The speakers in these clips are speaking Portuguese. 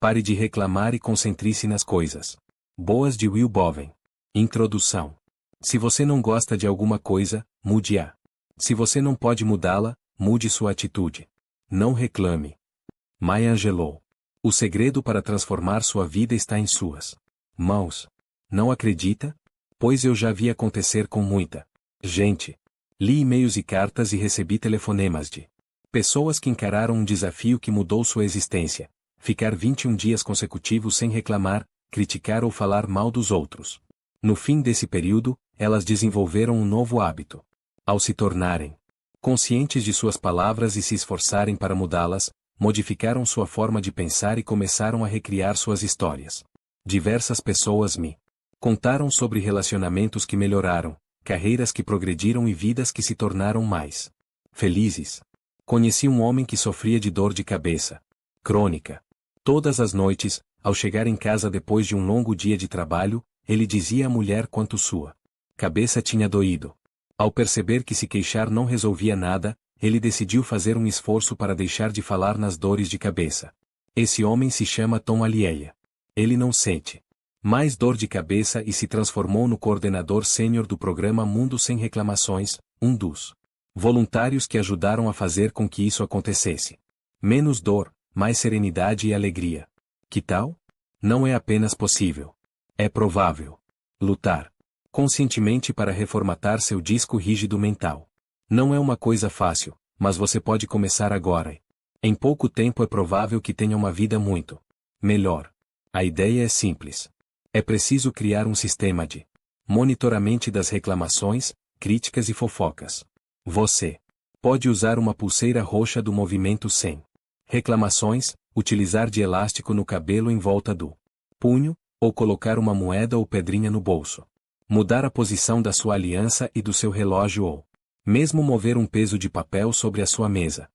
Pare de reclamar e concentre-se nas coisas boas de Will Bowen. Introdução. Se você não gosta de alguma coisa, mude-a. Se você não pode mudá-la, mude sua atitude. Não reclame. Maya Angelou. O segredo para transformar sua vida está em suas mãos. Não acredita? Pois eu já vi acontecer com muita gente. Li e-mails e cartas e recebi telefonemas de pessoas que encararam um desafio que mudou sua existência. Ficar 21 dias consecutivos sem reclamar, criticar ou falar mal dos outros. No fim desse período, elas desenvolveram um novo hábito. Ao se tornarem conscientes de suas palavras e se esforçarem para mudá-las, modificaram sua forma de pensar e começaram a recriar suas histórias. Diversas pessoas me contaram sobre relacionamentos que melhoraram, carreiras que progrediram e vidas que se tornaram mais felizes. Conheci um homem que sofria de dor de cabeça crônica. Todas as noites, ao chegar em casa depois de um longo dia de trabalho, ele dizia à mulher quanto sua cabeça tinha doído. Ao perceber que se queixar não resolvia nada, ele decidiu fazer um esforço para deixar de falar nas dores de cabeça. Esse homem se chama Tom Allieia. Ele não sente mais dor de cabeça e se transformou no coordenador sênior do programa Mundo Sem Reclamações, um dos voluntários que ajudaram a fazer com que isso acontecesse. Menos dor, mais serenidade e alegria. Que tal? Não é apenas possível. É provável. Lutar conscientemente para reformatar seu disco rígido mental. Não é uma coisa fácil, mas você pode começar agora. Em pouco tempo é provável que tenha uma vida muito melhor. A ideia é simples. É preciso criar um sistema de monitoramento das reclamações, críticas e fofocas. Você pode usar uma pulseira roxa do movimento sem reclamações, utilizar de elástico no cabelo em volta do punho, ou colocar uma moeda ou pedrinha no bolso. Mudar a posição da sua aliança e do seu relógio ou mesmo mover um peso de papel sobre a sua mesa.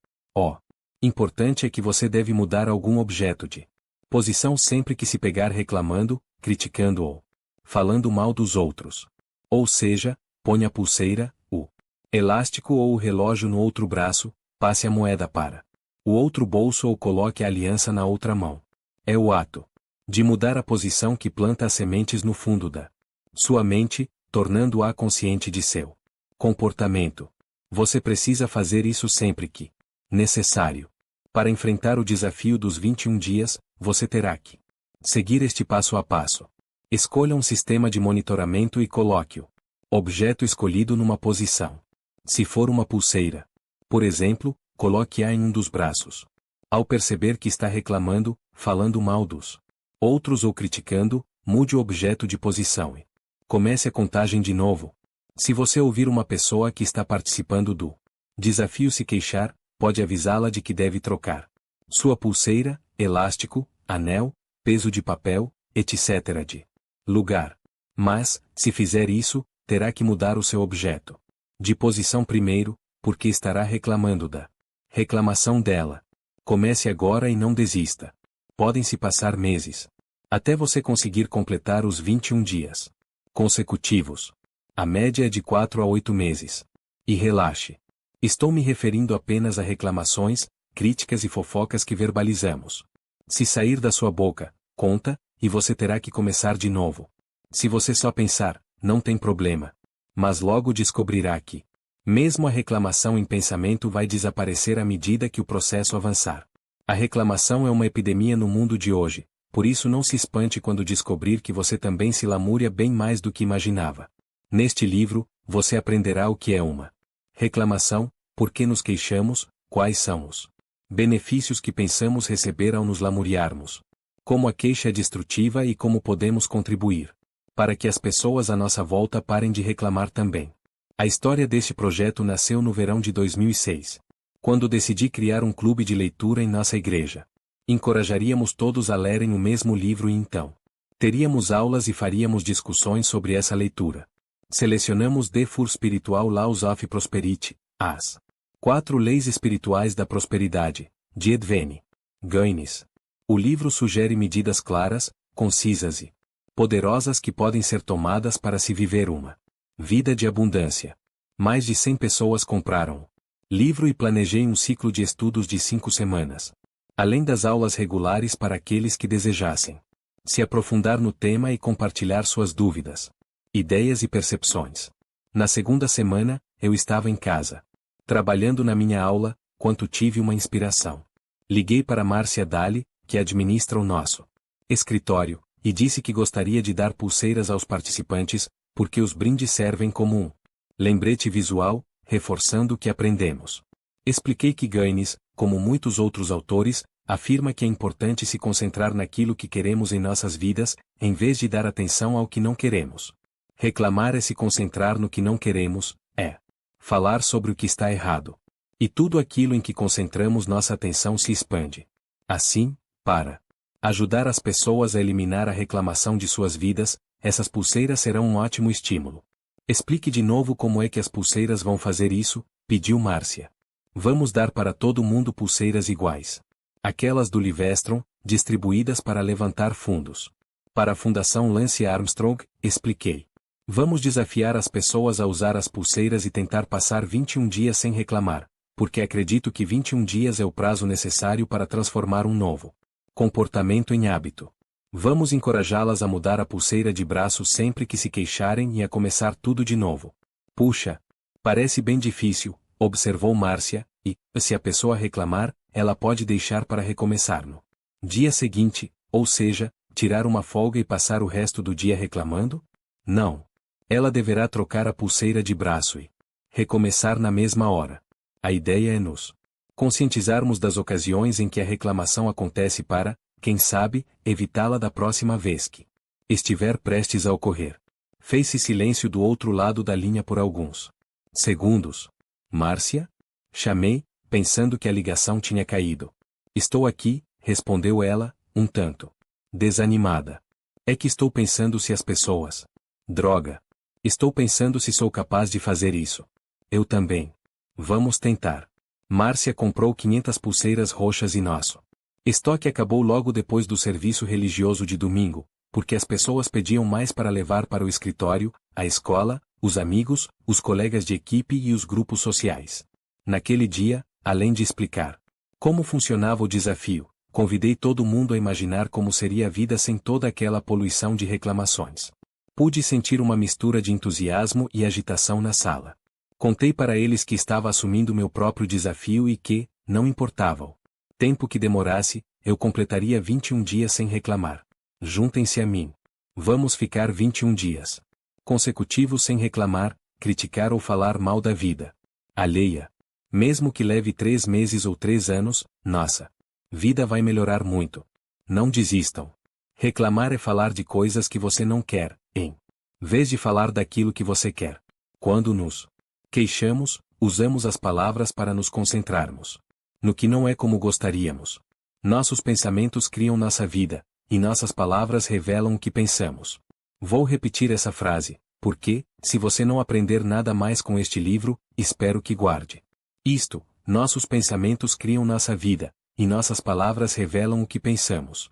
Importante é que você deve mudar algum objeto de posição sempre que se pegar reclamando, criticando ou falando mal dos outros. Ou seja, ponha a pulseira, o elástico ou o relógio no outro braço, passe a moeda para o outro bolso ou coloque a aliança na outra mão. É o ato de mudar a posição que planta as sementes no fundo da sua mente, tornando-a consciente de seu comportamento. Você precisa fazer isso sempre que necessário. Para enfrentar o desafio dos 21 dias, você terá que seguir este passo a passo. Escolha um sistema de monitoramento e coloque o objeto escolhido numa posição. Se for uma pulseira, por exemplo, coloque-a em um dos braços. Ao perceber que está reclamando, falando mal dos outros ou criticando, mude o objeto de posição e comece a contagem de novo. Se você ouvir uma pessoa que está participando do desafio se queixar, pode avisá-la de que deve trocar sua pulseira, elástico, anel, peso de papel, etc. de lugar. Mas, se fizer isso, terá que mudar o seu objeto de posição primeiro, porque estará reclamando da reclamação dela. Comece agora e não desista. Podem se passar meses até você conseguir completar os 21 dias consecutivos. A média é de 4 a 8 meses. E relaxe. Estou me referindo apenas a reclamações, críticas e fofocas que verbalizamos. Se sair da sua boca, conta, e você terá que começar de novo. Se você só pensar, não tem problema. Mas logo descobrirá que, mesmo a reclamação em pensamento vai desaparecer à medida que o processo avançar. A reclamação é uma epidemia no mundo de hoje, por isso não se espante quando descobrir que você também se lamúria bem mais do que imaginava. Neste livro, você aprenderá o que é uma reclamação, por que nos queixamos, quais são os benefícios que pensamos receber ao nos lamuriarmos, como a queixa é destrutiva e como podemos contribuir para que as pessoas à nossa volta parem de reclamar também. A história deste projeto nasceu no verão de 2006, quando decidi criar um clube de leitura em nossa igreja. Encorajaríamos todos a lerem o mesmo livro e então teríamos aulas e faríamos discussões sobre essa leitura. Selecionamos The 4 Spiritual Laws of Prosperity, as 4 Leis Espirituais da Prosperidade, de Edwene Gaines. O livro sugere medidas claras, concisas e poderosas que podem ser tomadas para se viver uma vida de abundância. Mais de 100 pessoas compraram o livro e planejei um ciclo de estudos de 5 semanas. além das aulas regulares para aqueles que desejassem se aprofundar no tema e compartilhar suas dúvidas, ideias e percepções. Na segunda semana, eu estava em casa, trabalhando na minha aula, quando tive uma inspiração. Liguei para Márcia Dali, que administra o nosso escritório, e disse que gostaria de dar pulseiras aos participantes, porque os brindes servem como um lembrete visual, reforçando o que aprendemos. Expliquei que Gaines, como muitos outros autores, afirma que é importante se concentrar naquilo que queremos em nossas vidas, em vez de dar atenção ao que não queremos. Reclamar é se concentrar no que não queremos, é falar sobre o que está errado. E tudo aquilo em que concentramos nossa atenção se expande. Assim, para ajudar as pessoas a eliminar a reclamação de suas vidas, essas pulseiras serão um ótimo estímulo. Explique de novo como é que as pulseiras vão fazer isso, pediu Márcia. Vamos dar para todo mundo pulseiras iguais. Aquelas do Livestron, distribuídas para levantar fundos. Para a Fundação Lance Armstrong, expliquei. Vamos desafiar as pessoas a usar as pulseiras e tentar passar 21 dias sem reclamar, porque acredito que 21 dias é o prazo necessário para transformar um novo comportamento em hábito. Vamos encorajá-las a mudar a pulseira de braço sempre que se queixarem e a começar tudo de novo. Puxa, parece bem difícil, observou Márcia, e, se a pessoa reclamar, ela pode deixar para recomeçar no dia seguinte, ou seja, tirar uma folga e passar o resto do dia reclamando? Não. Ela deverá trocar a pulseira de braço e recomeçar na mesma hora. A ideia é nos conscientizarmos das ocasiões em que a reclamação acontece para, quem sabe, evitá-la da próxima vez que estiver prestes a ocorrer. Fez-se silêncio do outro lado da linha por alguns segundos. Márcia? Chamei, pensando que a ligação tinha caído. Estou aqui, respondeu ela, um tanto desanimada. É que estou pensando se as pessoas. Droga. Estou pensando se sou capaz de fazer isso. Eu também. Vamos tentar. Márcia comprou 500 pulseiras roxas e nosso estoque acabou logo depois do serviço religioso de domingo, porque as pessoas pediam mais para levar para o escritório, a escola, os amigos, os colegas de equipe e os grupos sociais. Naquele dia, além de explicar como funcionava o desafio, convidei todo mundo a imaginar como seria a vida sem toda aquela poluição de reclamações. Pude sentir uma mistura de entusiasmo e agitação na sala. Contei para eles que estava assumindo meu próprio desafio e que, não importava o tempo que demorasse, eu completaria 21 dias sem reclamar. Juntem-se a mim. Vamos ficar 21 dias consecutivos sem reclamar, criticar ou falar mal da vida alheia. Mesmo que leve 3 meses ou 3 anos, nossa vida vai melhorar muito. Não desistam. Reclamar é falar de coisas que você não quer, em vez de falar daquilo que você quer. Quando nos queixamos, usamos as palavras para nos concentrarmos no que não é como gostaríamos. Nossos pensamentos criam nossa vida, e nossas palavras revelam o que pensamos. Vou repetir essa frase, porque, se você não aprender nada mais com este livro, espero que guarde. Isto, nossos pensamentos criam nossa vida, e nossas palavras revelam o que pensamos.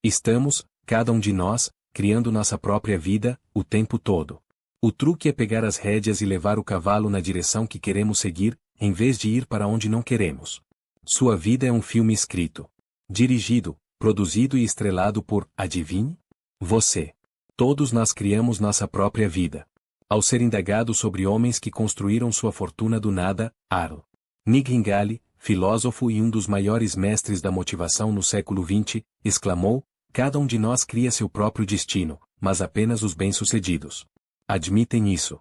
Estamos, cada um de nós, criando nossa própria vida, o tempo todo. O truque é pegar as rédeas e levar o cavalo na direção que queremos seguir, em vez de ir para onde não queremos. Sua vida é um filme escrito, dirigido, produzido e estrelado por, adivinhe? Você. Todos nós criamos nossa própria vida. Ao ser indagado sobre homens que construíram sua fortuna do nada, Arl Nightingale, filósofo e um dos maiores mestres da motivação no século XX, exclamou: cada um de nós cria seu próprio destino, mas apenas os bem-sucedidos admitem isso.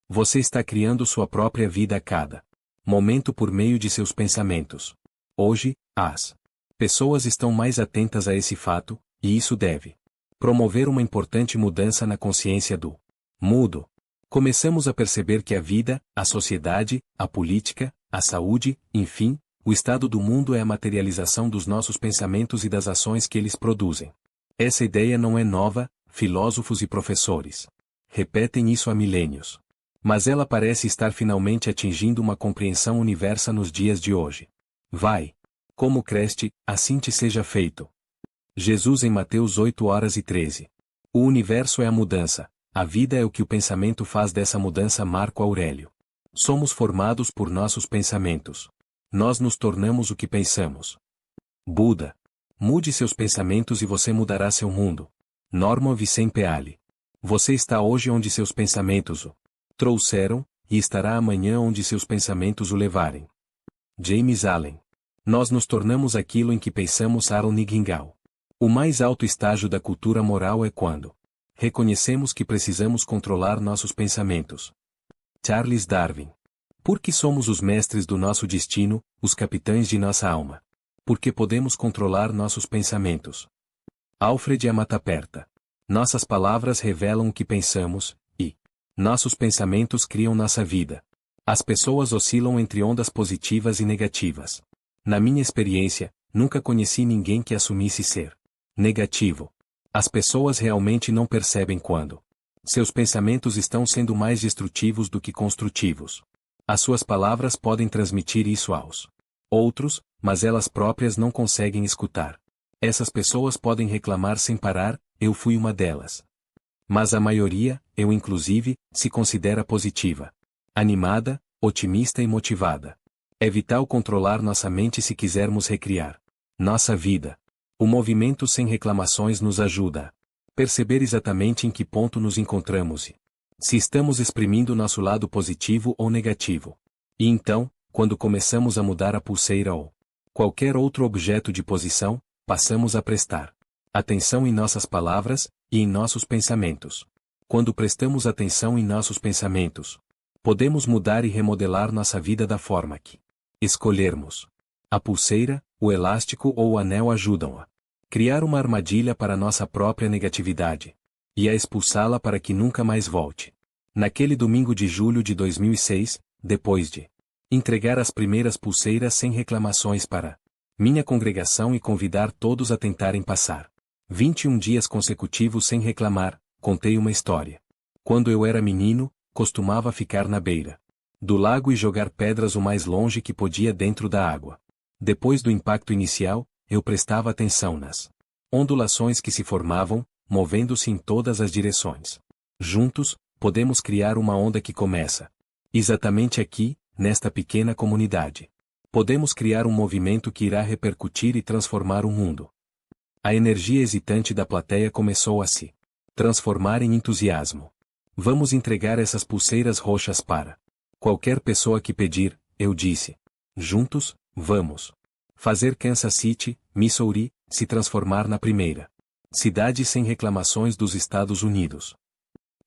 Você está criando sua própria vida a cada momento por meio de seus pensamentos. Hoje, as pessoas estão mais atentas a esse fato, e isso deve promover uma importante mudança na consciência do mundo. Começamos a perceber que a vida, a sociedade, a política, a saúde, enfim, o estado do mundo é a materialização dos nossos pensamentos e das ações que eles produzem. Essa ideia não é nova, filósofos e professores repetem isso há milênios. Mas ela parece estar finalmente atingindo uma compreensão universal nos dias de hoje. Vai. Como creste, assim te seja feito. Jesus em Mateus 8:13. O universo é a mudança, a vida é o que o pensamento faz dessa mudança. Marco Aurélio. Somos formados por nossos pensamentos. Nós nos tornamos o que pensamos. Buda. Mude seus pensamentos e você mudará seu mundo. Norman Vincent Peale. Você está hoje onde seus pensamentos o trouxeram, e estará amanhã onde seus pensamentos o levarem. James Allen. Nós nos tornamos aquilo em que pensamos. Aaron Nightingale. O mais alto estágio da cultura moral é quando reconhecemos que precisamos controlar nossos pensamentos. Charles Darwin. Porque somos os mestres do nosso destino, os capitães de nossa alma. Porque podemos controlar nossos pensamentos. Alfred Amataperta. Nossas palavras revelam o que pensamos, e nossos pensamentos criam nossa vida. As pessoas oscilam entre ondas positivas e negativas. Na minha experiência, nunca conheci ninguém que assumisse ser negativo. As pessoas realmente não percebem quando seus pensamentos estão sendo mais destrutivos do que construtivos. As suas palavras podem transmitir isso aos outros, mas elas próprias não conseguem escutar. Essas pessoas podem reclamar sem parar, eu fui uma delas. Mas a maioria, eu inclusive, se considera positiva, animada, otimista e motivada. É vital controlar nossa mente se quisermos recriar nossa vida. O movimento sem reclamações nos ajuda a perceber exatamente em que ponto nos encontramos e se estamos exprimindo nosso lado positivo ou negativo. E então, quando começamos a mudar a pulseira ou qualquer outro objeto de posição, passamos a prestar atenção em nossas palavras e em nossos pensamentos. Quando prestamos atenção em nossos pensamentos, podemos mudar e remodelar nossa vida da forma que escolhermos. A pulseira, o elástico ou o anel ajudam a criar uma armadilha para nossa própria negatividade e a expulsá-la para que nunca mais volte. Naquele domingo de julho de 2006, depois de entregar as primeiras pulseiras sem reclamações para minha congregação e convidar todos a tentarem passar 21 dias consecutivos sem reclamar, contei uma história. Quando eu era menino, costumava ficar na beira do lago e jogar pedras o mais longe que podia dentro da água. Depois do impacto inicial, eu prestava atenção nas ondulações que se formavam, movendo-se em todas as direções. Juntos, podemos criar uma onda que começa exatamente aqui, nesta pequena comunidade. Podemos criar um movimento que irá repercutir e transformar o mundo. A energia hesitante da plateia começou a se transformar em entusiasmo. Vamos entregar essas pulseiras roxas para qualquer pessoa que pedir, eu disse. Juntos, vamos fazer Kansas City, Missouri, se transformar na primeira cidade sem reclamações dos Estados Unidos.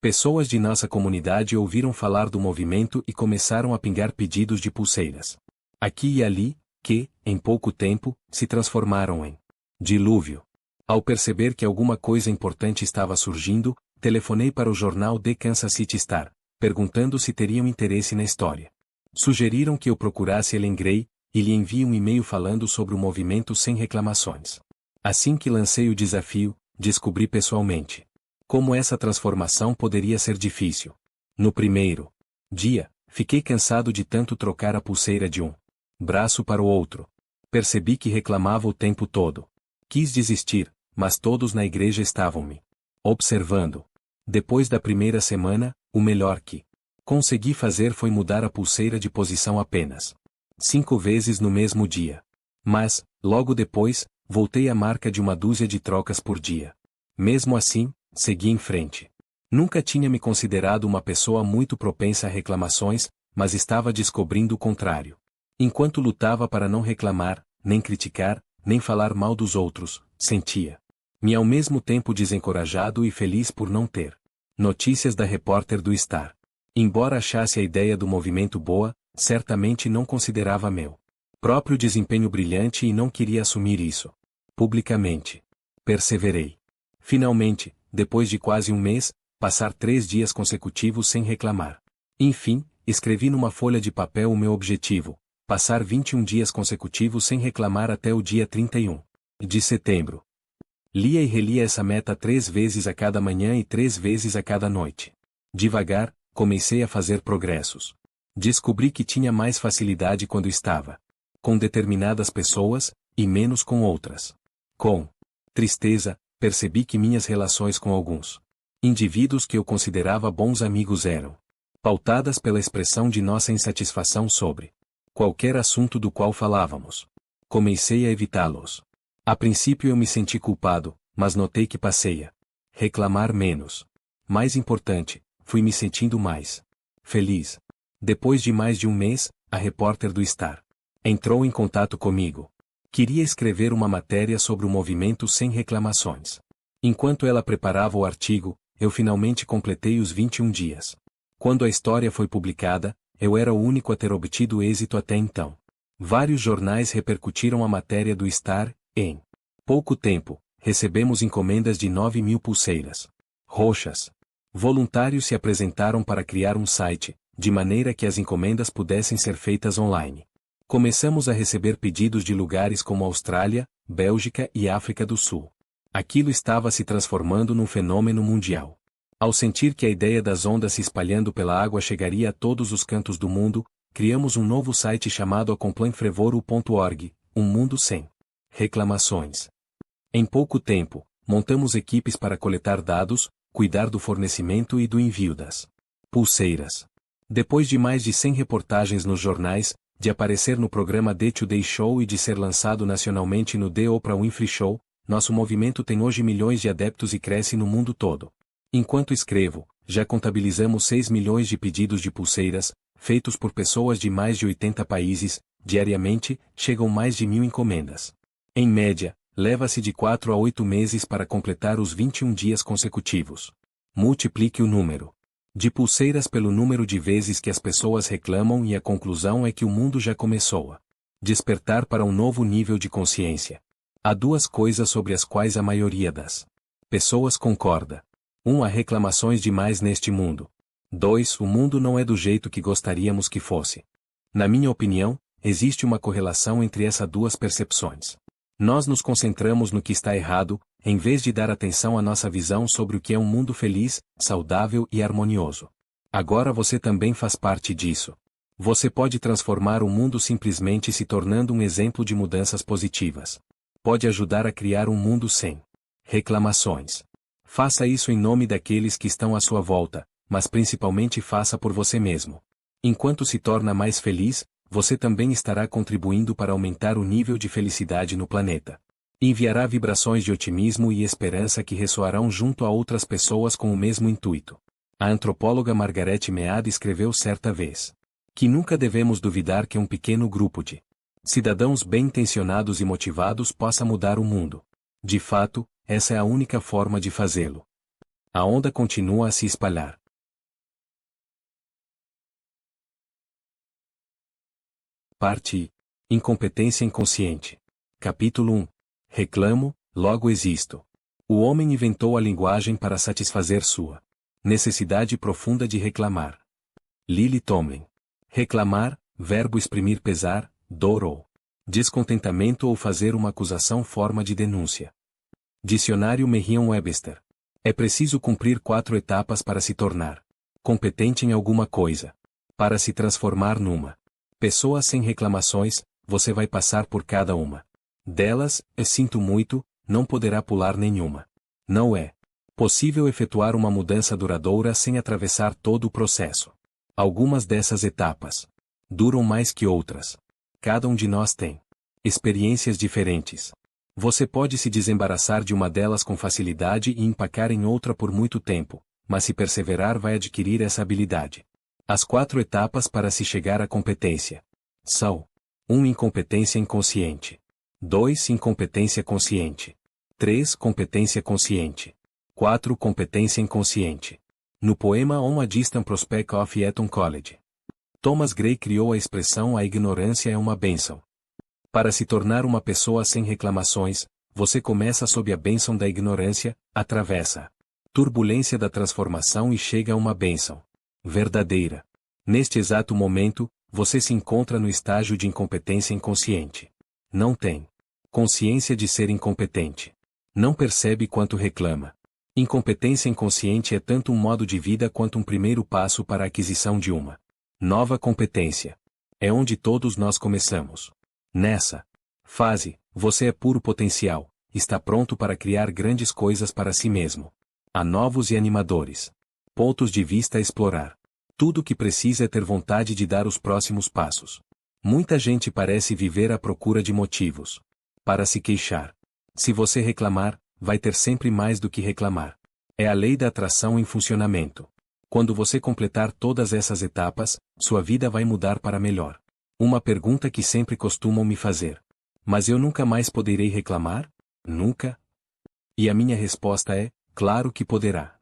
Pessoas de nossa comunidade ouviram falar do movimento e começaram a pingar pedidos de pulseiras. Aqui e ali, que, em pouco tempo, se transformaram em dilúvio. Ao perceber que alguma coisa importante estava surgindo, telefonei para o jornal The Kansas City Star, perguntando se teriam interesse na história. Sugeriram que eu procurasse Ellen Gray, e lhe envie um e-mail falando sobre o movimento sem reclamações. Assim que lancei o desafio, descobri pessoalmente como essa transformação poderia ser difícil. No primeiro dia, fiquei cansado de tanto trocar a pulseira de um braço para o outro. Percebi que reclamava o tempo todo. Quis desistir, mas todos na igreja estavam me observando. Depois da primeira semana, o melhor que consegui fazer foi mudar a pulseira de posição apenas 5 vezes no mesmo dia. Mas, logo depois, voltei à marca de uma dúzia de trocas por dia. Mesmo assim, segui em frente. Nunca tinha me considerado uma pessoa muito propensa a reclamações, mas estava descobrindo o contrário. Enquanto lutava para não reclamar, nem criticar, nem falar mal dos outros, sentia-me ao mesmo tempo desencorajado e feliz por não ter notícias da repórter do Star. Embora achasse a ideia do movimento boa, certamente não considerava meu próprio desempenho brilhante e não queria assumir isso publicamente. Perseverei. Finalmente, depois de quase um mês, passar 3 dias consecutivos sem reclamar. Enfim, escrevi numa folha de papel o meu objetivo: passar 21 dias consecutivos sem reclamar até o dia 31 de setembro. Lia e relia essa meta 3 vezes a cada manhã e 3 vezes a cada noite. Devagar, comecei a fazer progressos. Descobri que tinha mais facilidade quando estava com determinadas pessoas, e menos com outras. Com tristeza, percebi que minhas relações com alguns indivíduos que eu considerava bons amigos eram pautadas pela expressão de nossa insatisfação sobre qualquer assunto do qual falávamos. Comecei a evitá-los. A princípio eu me senti culpado, mas notei que passei a reclamar menos. Mais importante, fui me sentindo mais feliz. Depois de mais de um mês, a repórter do Star entrou em contato comigo. Queria escrever uma matéria sobre o movimento sem reclamações. Enquanto ela preparava o artigo, eu finalmente completei os 21 dias. Quando a história foi publicada, eu era o único a ter obtido êxito até então. Vários jornais repercutiram a matéria do Star. Em pouco tempo, recebemos encomendas de 9.000 pulseiras roxas. Voluntários se apresentaram para criar um site, de maneira que as encomendas pudessem ser feitas online. Começamos a receber pedidos de lugares como Austrália, Bélgica e África do Sul. Aquilo estava se transformando num fenômeno mundial. Ao sentir que a ideia das ondas se espalhando pela água chegaria a todos os cantos do mundo, criamos um novo site chamado acompanfrevoro.org, um mundo sem reclamações. Em pouco tempo, montamos equipes para coletar dados, cuidar do fornecimento e do envio das pulseiras. Depois de mais de 100 reportagens nos jornais, de aparecer no programa The Today Show e de ser lançado nacionalmente no The Oprah Winfrey Show, nosso movimento tem hoje milhões de adeptos e cresce no mundo todo. Enquanto escrevo, já contabilizamos 6 milhões de pedidos de pulseiras, feitos por pessoas de mais de 80 países. Diariamente, chegam mais de 1.000 encomendas. Em média, leva-se de 4 a 8 meses para completar os 21 dias consecutivos. Multiplique o número de pulseiras pelo número de vezes que as pessoas reclamam e a conclusão é que o mundo já começou a despertar para um novo nível de consciência. Há duas coisas sobre as quais a maioria das pessoas concorda. 1. Há reclamações demais neste mundo. 2. O mundo não é do jeito que gostaríamos que fosse. Na minha opinião, existe uma correlação entre essas duas percepções. Nós nos concentramos no que está errado, em vez de dar atenção à nossa visão sobre o que é um mundo feliz, saudável e harmonioso. Agora você também faz parte disso. Você pode transformar o mundo simplesmente se tornando um exemplo de mudanças positivas. Pode ajudar a criar um mundo sem reclamações. Faça isso em nome daqueles que estão à sua volta, mas principalmente faça por você mesmo. Enquanto se torna mais feliz, você também estará contribuindo para aumentar o nível de felicidade no planeta. Enviará vibrações de otimismo e esperança que ressoarão junto a outras pessoas com o mesmo intuito. A antropóloga Margaret Mead escreveu certa vez que nunca devemos duvidar que um pequeno grupo de cidadãos bem-intencionados e motivados possa mudar o mundo. De fato, essa é a única forma de fazê-lo. A onda continua a se espalhar. Parte I. Incompetência inconsciente. Capítulo 1. Reclamo, logo existo. O homem inventou a linguagem para satisfazer sua necessidade profunda de reclamar. Lily Tomlin. Reclamar, verbo exprimir pesar, dor ou descontentamento ou fazer uma acusação, forma de denúncia. Dicionário Merriam-Webster. É preciso cumprir 4 etapas para se tornar competente em alguma coisa. Para se transformar numa pessoa sem reclamações, você vai passar por cada uma delas. Sinto muito, não poderá pular nenhuma. Não é possível efetuar uma mudança duradoura sem atravessar todo o processo. Algumas dessas etapas duram mais que outras. Cada um de nós tem experiências diferentes. Você pode se desembaraçar de uma delas com facilidade e empacar em outra por muito tempo, mas se perseverar vai adquirir essa habilidade. As 4 etapas para se chegar à competência são: 1. Incompetência inconsciente. 2. Incompetência consciente. 3. Competência consciente. 4. Competência inconsciente. No poema On a Distant Prospect of Eton College, Thomas Gray criou a expressão "a ignorância é uma bênção". Para se tornar uma pessoa sem reclamações, você começa sob a bênção da ignorância, atravessa a turbulência da transformação e chega a uma bênção verdadeira. Neste exato momento, você se encontra no estágio de incompetência inconsciente. Não tem consciência de ser incompetente. Não percebe quanto reclama. Incompetência inconsciente é tanto um modo de vida quanto um primeiro passo para a aquisição de uma nova competência. É onde todos nós começamos. Nessa fase, você é puro potencial, está pronto para criar grandes coisas para si mesmo. Há novos e animadores pontos de vista a explorar. Tudo o que precisa é ter vontade de dar os próximos passos. Muita gente parece viver à procura de motivos para se queixar. Se você reclamar, vai ter sempre mais do que reclamar. É a lei da atração em funcionamento. Quando você completar todas essas etapas, sua vida vai mudar para melhor. Uma pergunta que sempre costumam me fazer: mas eu nunca mais poderei reclamar? Nunca? E a minha resposta é: claro que poderá.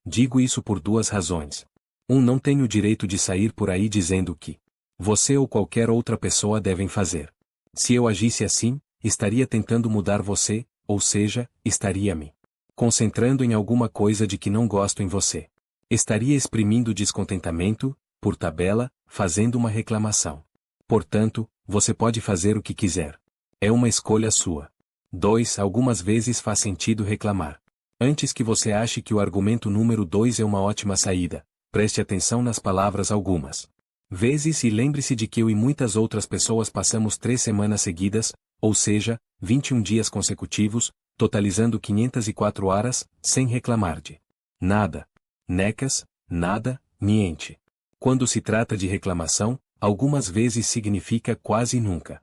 Digo isso por duas razões. Não tem o direito de sair por aí dizendo que você ou qualquer outra pessoa devem fazer. Se eu agisse assim, estaria tentando mudar você, ou seja, estaria me concentrando em alguma coisa de que não gosto em você. Estaria exprimindo descontentamento, por tabela, fazendo uma reclamação. Portanto, você pode fazer o que quiser. É uma escolha sua. 2. Algumas vezes faz sentido reclamar. Antes que você ache que o argumento número 2 é uma ótima saída, preste atenção nas palavras algumas vezes e lembre-se de que eu e muitas outras pessoas passamos 3 semanas seguidas, ou seja, 21 dias consecutivos, totalizando 504 horas, sem reclamar de nada. Necas, nada, niente. Quando se trata de reclamação, algumas vezes significa quase nunca.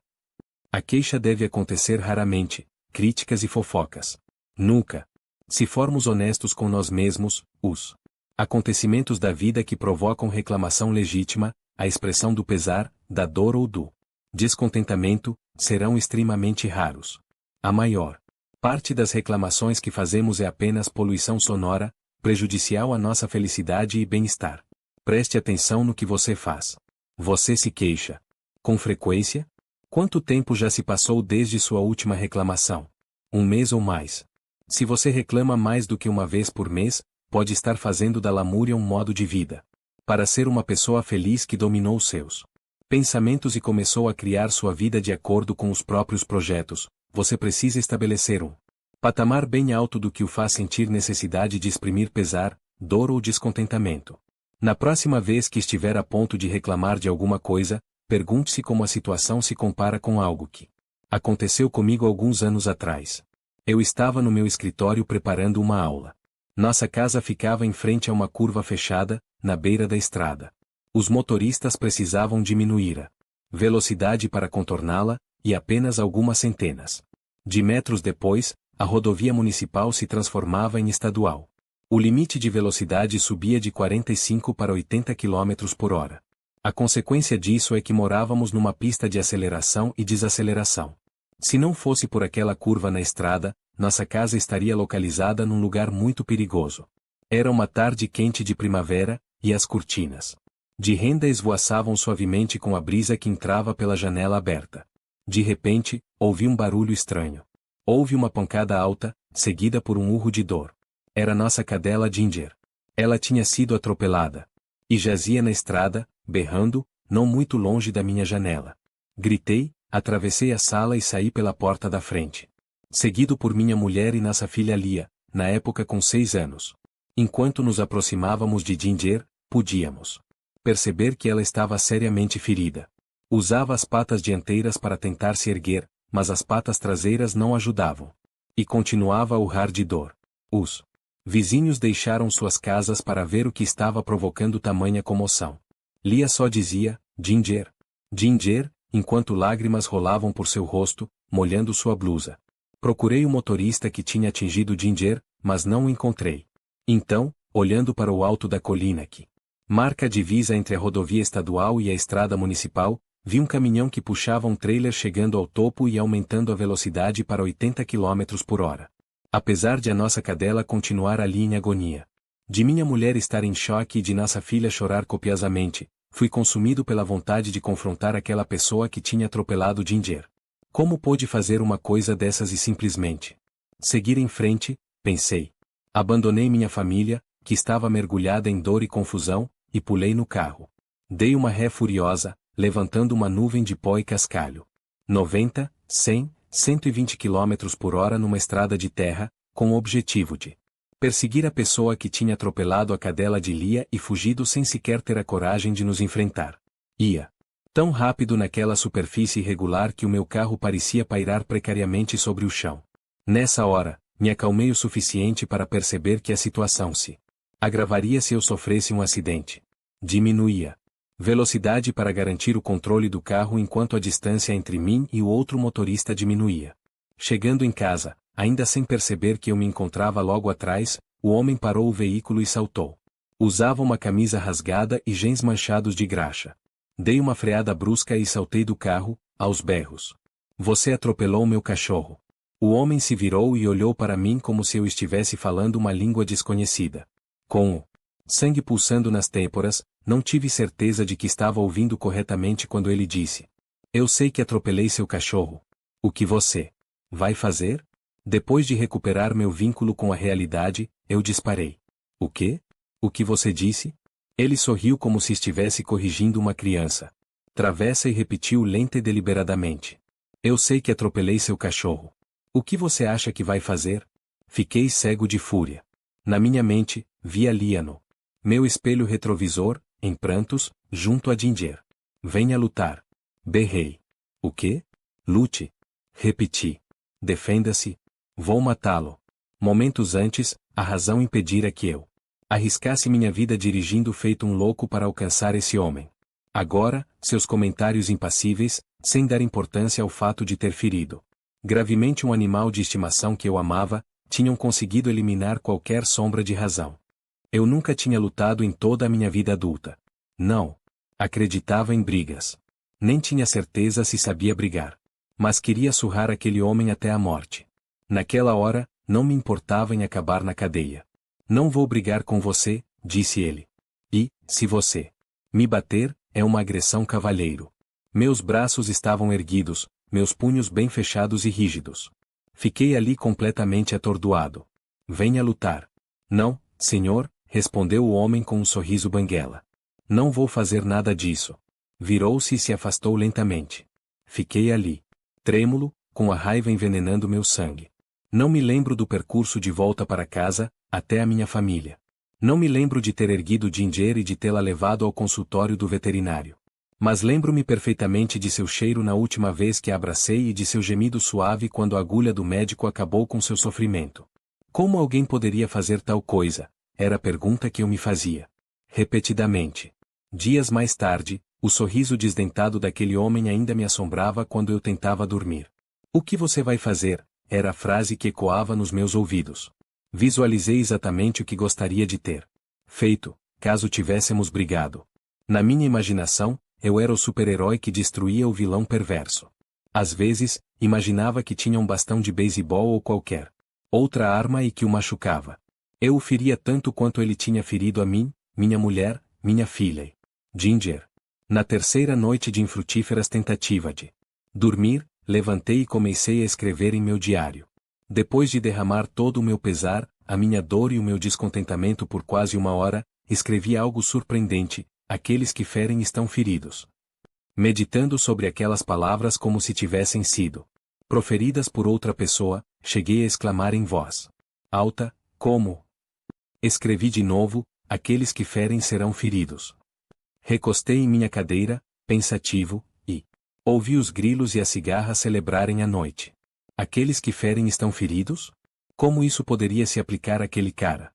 A queixa deve acontecer raramente, críticas e fofocas. Nunca. Se formos honestos com nós mesmos, os acontecimentos da vida que provocam reclamação legítima, a expressão do pesar, da dor ou do descontentamento, serão extremamente raros. A maior parte das reclamações que fazemos é apenas poluição sonora, prejudicial à nossa felicidade e bem-estar. Preste atenção no que você faz. Você se queixa com frequência? Quanto tempo já se passou desde sua última reclamação? 1 mês ou mais? Se você reclama mais do que uma vez por mês, pode estar fazendo da lamúria um modo de vida. Para ser uma pessoa feliz que dominou seus pensamentos e começou a criar sua vida de acordo com os próprios projetos, você precisa estabelecer um patamar bem alto do que o faz sentir necessidade de exprimir pesar, dor ou descontentamento. Na próxima vez que estiver a ponto de reclamar de alguma coisa, pergunte-se como a situação se compara com algo que aconteceu comigo alguns anos atrás. Eu estava no meu escritório preparando uma aula. Nossa casa ficava em frente a uma curva fechada, na beira da estrada. Os motoristas precisavam diminuir a velocidade para contorná-la, e apenas algumas centenas de metros depois, a rodovia municipal se transformava em estadual. O limite de velocidade subia de 45 para 80 km por hora. A consequência disso é que morávamos numa pista de aceleração e desaceleração. Se não fosse por aquela curva na estrada, nossa casa estaria localizada num lugar muito perigoso. Era uma tarde quente de primavera, e as cortinas de renda esvoaçavam suavemente com a brisa que entrava pela janela aberta. De repente, ouvi um barulho estranho. Houve uma pancada alta, seguida por um urro de dor. Era nossa cadela Ginger. Ela tinha sido atropelada. E jazia na estrada, berrando, não muito longe da minha janela. Gritei, atravessei a sala e saí pela porta da frente. Seguido por minha mulher e nossa filha Lia, na época com 6 anos. Enquanto nos aproximávamos de Ginger, podíamos perceber que ela estava seriamente ferida. Usava as patas dianteiras para tentar se erguer, mas as patas traseiras não ajudavam. E continuava a urrar de dor. Os vizinhos deixaram suas casas para ver o que estava provocando tamanha comoção. Lia só dizia, Ginger, Ginger, enquanto lágrimas rolavam por seu rosto, molhando sua blusa. Procurei o motorista que tinha atingido Ginger, mas não o encontrei. Então, olhando para o alto da colina que marca a divisa entre a rodovia estadual e a estrada municipal, vi um caminhão que puxava um trailer chegando ao topo e aumentando a velocidade para 80 km por hora. Apesar de a nossa cadela continuar ali em agonia, de minha mulher estar em choque e de nossa filha chorar copiosamente, fui consumido pela vontade de confrontar aquela pessoa que tinha atropelado Ginger. Como pôde fazer uma coisa dessas e simplesmente seguir em frente, pensei. Abandonei minha família, que estava mergulhada em dor e confusão, e pulei no carro. Dei uma ré furiosa, levantando uma nuvem de pó e cascalho. 90, 100, 120 km por hora numa estrada de terra, com o objetivo de perseguir a pessoa que tinha atropelado a cadela de Lia e fugido sem sequer ter a coragem de nos enfrentar. Ia tão rápido naquela superfície irregular que o meu carro parecia pairar precariamente sobre o chão. Nessa hora, me acalmei o suficiente para perceber que a situação se agravaria se eu sofresse um acidente. Diminuía Velocidade para garantir o controle do carro enquanto a distância entre mim e o outro motorista diminuía. Chegando em casa, ainda sem perceber que eu me encontrava logo atrás, o homem parou o veículo e saltou. Usava uma camisa rasgada e jeans manchados de graxa. Dei uma freada brusca e saltei do carro, aos berros. Você atropelou meu cachorro. O homem se virou e olhou para mim como se eu estivesse falando uma língua desconhecida. Com o sangue pulsando nas têmporas, não tive certeza de que estava ouvindo corretamente quando ele disse: Eu sei que atropelei seu cachorro. O que você vai fazer? Depois de recuperar meu vínculo com a realidade, eu disparei. O quê? O que você disse? Ele sorriu como se estivesse corrigindo uma criança. Travessa e repetiu lenta e deliberadamente. Eu sei que atropelei seu cachorro. O que você acha que vai fazer? Fiquei cego de fúria. Na minha mente, via Liano. Meu espelho retrovisor, em prantos, junto a Ginger. Venha lutar. Berrei. O quê? Lute. Repeti. Defenda-se. Vou matá-lo. Momentos antes, a razão impedira que eu arriscasse minha vida dirigindo feito um louco para alcançar esse homem. Agora, seus comentários impassíveis, sem dar importância ao fato de ter ferido gravemente um animal de estimação que eu amava, tinham conseguido eliminar qualquer sombra de razão. Eu nunca tinha lutado em toda a minha vida adulta. Não. Acreditava em brigas. Nem tinha certeza se sabia brigar. Mas queria surrar aquele homem até a morte. Naquela hora, não me importava em acabar na cadeia. Não vou brigar com você, disse ele. E, se você me bater, é uma agressão cavalheiro. Meus braços estavam erguidos, meus punhos bem fechados e rígidos. Fiquei ali completamente atordoado. Venha lutar. Não, senhor, respondeu o homem com um sorriso banguela. Não vou fazer nada disso. Virou-se e se afastou lentamente. Fiquei ali, trêmulo, com a raiva envenenando meu sangue. Não me lembro do percurso de volta para casa, até a minha família. Não me lembro de ter erguido Ginger e de tê-la levado ao consultório do veterinário. Mas lembro-me perfeitamente de seu cheiro na última vez que a abracei e de seu gemido suave quando a agulha do médico acabou com seu sofrimento. Como alguém poderia fazer tal coisa? Era a pergunta que eu me fazia. Repetidamente. Dias mais tarde, o sorriso desdentado daquele homem ainda me assombrava quando eu tentava dormir. O que você vai fazer? Era a frase que ecoava nos meus ouvidos. Visualizei exatamente o que gostaria de ter feito, caso tivéssemos brigado. Na minha imaginação, eu era o super-herói que destruía o vilão perverso. Às vezes, imaginava que tinha um bastão de beisebol ou qualquer outra arma e que o machucava. Eu o feria tanto quanto ele tinha ferido a mim, minha mulher, minha filha e Ginger. Na terceira noite de infrutíferas tentativas de dormir, levantei e comecei a escrever em meu diário. Depois de derramar todo o meu pesar, a minha dor e o meu descontentamento por quase uma hora, escrevi algo surpreendente: aqueles que ferem estão feridos. Meditando sobre aquelas palavras como se tivessem sido proferidas por outra pessoa, cheguei a exclamar em voz alta: como? Escrevi de novo: aqueles que ferem serão feridos. Recostei em minha cadeira, pensativo, e ouvi os grilos e a cigarra celebrarem a noite. Aqueles que ferem estão feridos? Como isso poderia se aplicar àquele cara?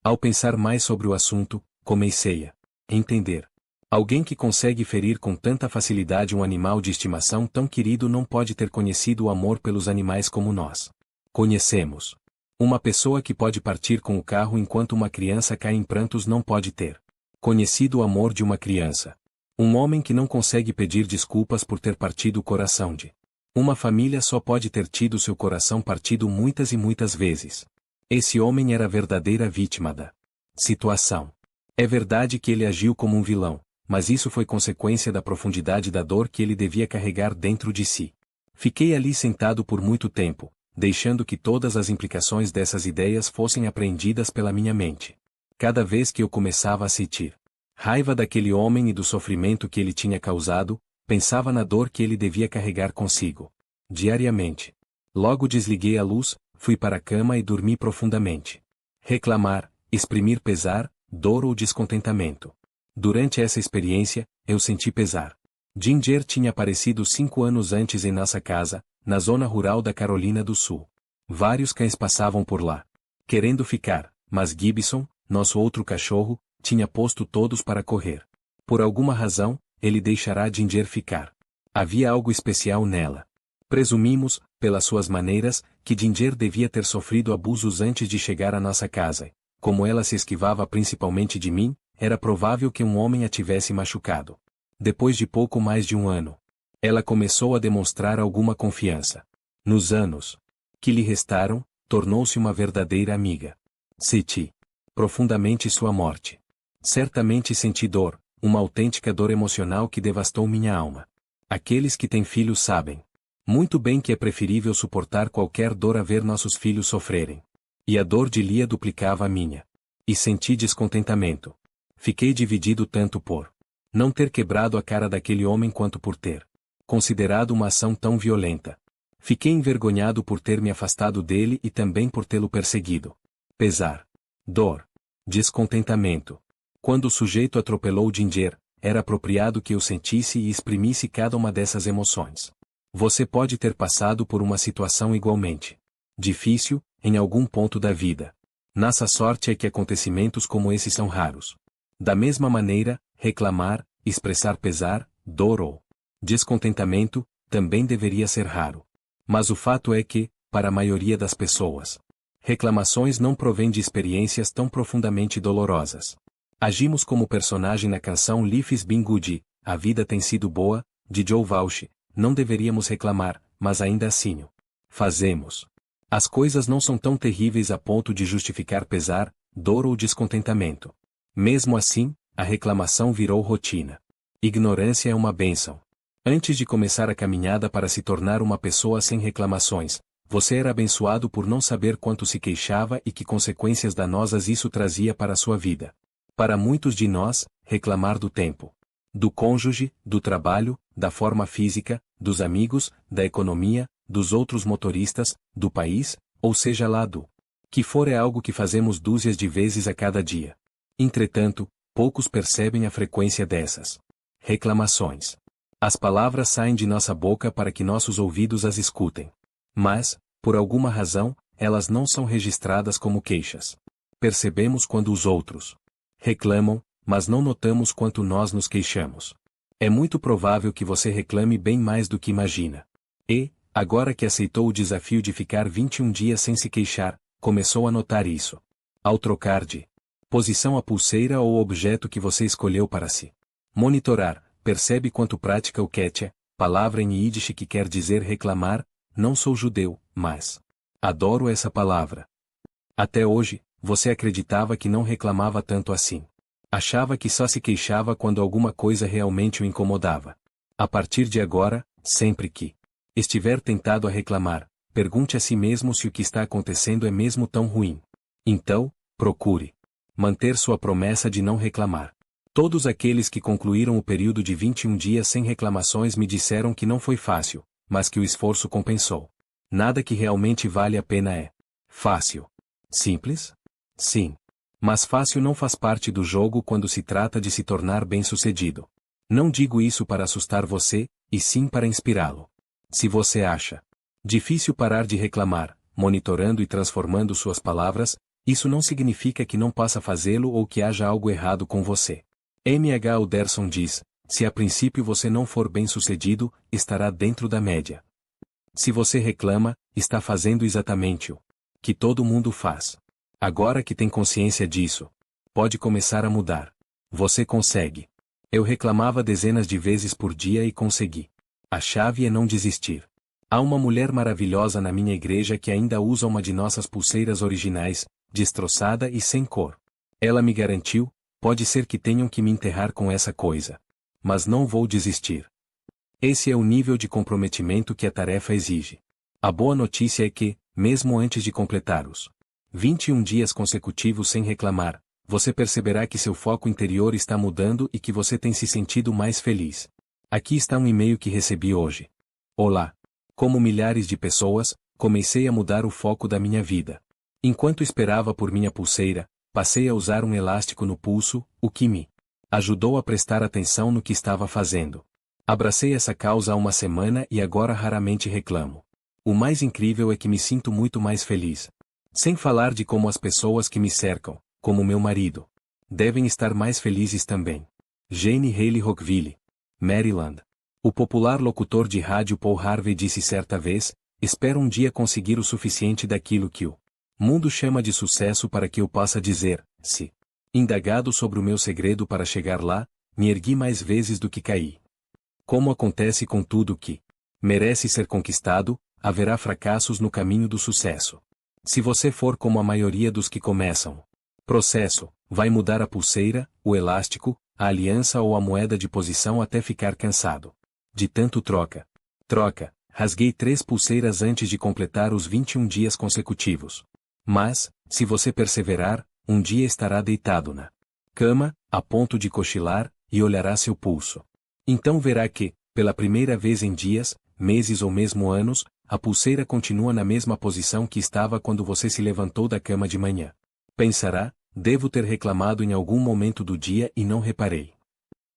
Ao pensar mais sobre o assunto, comecei a entender. Alguém que consegue ferir com tanta facilidade um animal de estimação tão querido não pode ter conhecido o amor pelos animais como nós conhecemos. Uma pessoa que pode partir com o carro enquanto uma criança cai em prantos não pode ter conhecido o amor de uma criança. Um homem que não consegue pedir desculpas por ter partido o coração de uma família só pode ter tido seu coração partido muitas e muitas vezes. Esse homem era a verdadeira vítima da situação. É verdade que ele agiu como um vilão, mas isso foi consequência da profundidade da dor que ele devia carregar dentro de si. Fiquei ali sentado por muito tempo, deixando que todas as implicações dessas ideias fossem apreendidas pela minha mente. Cada vez que eu começava a sentir raiva daquele homem e do sofrimento que ele tinha causado, pensava na dor que ele devia carregar consigo diariamente. Logo desliguei a luz, fui para a cama e dormi profundamente. Reclamar, exprimir pesar, dor ou descontentamento. Durante essa experiência, eu senti pesar. Ginger tinha aparecido 5 anos antes em nossa casa, na zona rural da Carolina do Sul. Vários cães passavam por lá, querendo ficar, mas Gibson, nosso outro cachorro, tinha posto todos para correr. Por alguma razão, ele deixará Ginger ficar. Havia algo especial nela. Presumimos, pelas suas maneiras, que Ginger devia ter sofrido abusos antes de chegar à nossa casa. Como ela se esquivava principalmente de mim, era provável que um homem a tivesse machucado. Depois de pouco mais de um ano, ela começou a demonstrar alguma confiança. Nos anos que lhe restaram, tornou-se uma verdadeira amiga. Senti profundamente sua morte. Certamente senti dor, uma autêntica dor emocional que devastou minha alma. Aqueles que têm filhos sabem muito bem que é preferível suportar qualquer dor a ver nossos filhos sofrerem. E a dor de Lia duplicava a minha. E senti descontentamento. Fiquei dividido tanto por não ter quebrado a cara daquele homem quanto por ter considerado uma ação tão violenta. Fiquei envergonhado por ter me afastado dele e também por tê-lo perseguido. Pesar, dor, descontentamento. Quando o sujeito atropelou Ginger, era apropriado que eu sentisse e exprimisse cada uma dessas emoções. Você pode ter passado por uma situação igualmente difícil, em algum ponto da vida. Nossa sorte é que acontecimentos como esses são raros. Da mesma maneira, reclamar, expressar pesar, dor ou descontentamento, também deveria ser raro. Mas o fato é que, para a maioria das pessoas, reclamações não provêm de experiências tão profundamente dolorosas. Agimos como o personagem na canção Life's Been Good, A Vida Tem Sido Boa, de Joe Walsh. Não deveríamos reclamar, mas ainda assim o fazemos. As coisas não são tão terríveis a ponto de justificar pesar, dor ou descontentamento. Mesmo assim, a reclamação virou rotina. Ignorância é uma bênção. Antes de começar a caminhada para se tornar uma pessoa sem reclamações, você era abençoado por não saber quanto se queixava e que consequências danosas isso trazia para a sua vida. Para muitos de nós, reclamar do tempo, do cônjuge, do trabalho, da forma física, dos amigos, da economia, dos outros motoristas, do país, ou seja lá do que for, é algo que fazemos dúzias de vezes a cada dia. Entretanto, poucos percebem a frequência dessas reclamações. As palavras saem de nossa boca para que nossos ouvidos as escutem. Mas, por alguma razão, elas não são registradas como queixas. Percebemos quando os outros reclamam, mas não notamos quanto nós nos queixamos. É muito provável que você reclame bem mais do que imagina. E, agora que aceitou o desafio de ficar 21 dias sem se queixar, começou a notar isso. Ao trocar de posição a pulseira ou o objeto que você escolheu para se monitorar, percebe quanto prática o ketja, palavra em Yiddish que quer dizer reclamar. Não sou judeu, mas adoro essa palavra. Até hoje, você acreditava que não reclamava tanto assim. Achava que só se queixava quando alguma coisa realmente o incomodava. A partir de agora, sempre que estiver tentado a reclamar, pergunte a si mesmo se o que está acontecendo é mesmo tão ruim. Então, procure manter sua promessa de não reclamar. Todos aqueles que concluíram o período de 21 dias sem reclamações me disseram que não foi fácil, mas que o esforço compensou. Nada que realmente vale a pena é fácil. Simples? Sim. Mas fácil não faz parte do jogo quando se trata de se tornar bem-sucedido. Não digo isso para assustar você, e sim para inspirá-lo. Se você acha difícil parar de reclamar, monitorando e transformando suas palavras, isso não significa que não possa fazê-lo ou que haja algo errado com você. M.H. Alderson diz: se a princípio você não for bem-sucedido, estará dentro da média. Se você reclama, está fazendo exatamente o que todo mundo faz. Agora que tem consciência disso, pode começar a mudar. Você consegue. Eu reclamava dezenas de vezes por dia e consegui. A chave é não desistir. Há uma mulher maravilhosa na minha igreja que ainda usa uma de nossas pulseiras originais, destroçada e sem cor. Ela me garantiu: pode ser que tenham que me enterrar com essa coisa. Mas não vou desistir. Esse é o nível de comprometimento que a tarefa exige. A boa notícia é que, mesmo antes de completar os 21 dias consecutivos sem reclamar, você perceberá que seu foco interior está mudando e que você tem se sentido mais feliz. Aqui está um e-mail que recebi hoje. Olá. Como milhares de pessoas, comecei a mudar o foco da minha vida. Enquanto esperava por minha pulseira, passei a usar um elástico no pulso, o que me ajudou a prestar atenção no que estava fazendo. Abracei essa causa há uma semana e agora raramente reclamo. O mais incrível é que me sinto muito mais feliz. Sem falar de como as pessoas que me cercam, como meu marido, devem estar mais felizes também. Jane Haley Rockville, Maryland. O popular locutor de rádio Paul Harvey disse certa vez: espero um dia conseguir o suficiente daquilo que o mundo chama de sucesso para que eu possa dizer, se, indagado sobre o meu segredo para chegar lá, me ergui mais vezes do que caí. Como acontece com tudo que merece ser conquistado, haverá fracassos no caminho do sucesso. Se você for como a maioria dos que começam processo, vai mudar a pulseira, o elástico, a aliança ou a moeda de posição até ficar cansado. De tanto troca. Rasguei 3 pulseiras antes de completar os 21 dias consecutivos. Mas, se você perseverar, um dia estará deitado na cama, a ponto de cochilar, e olhará seu pulso. Então verá que, pela primeira vez em dias, meses ou mesmo anos, a pulseira continua na mesma posição que estava quando você se levantou da cama de manhã. Pensará: devo ter reclamado em algum momento do dia e não reparei.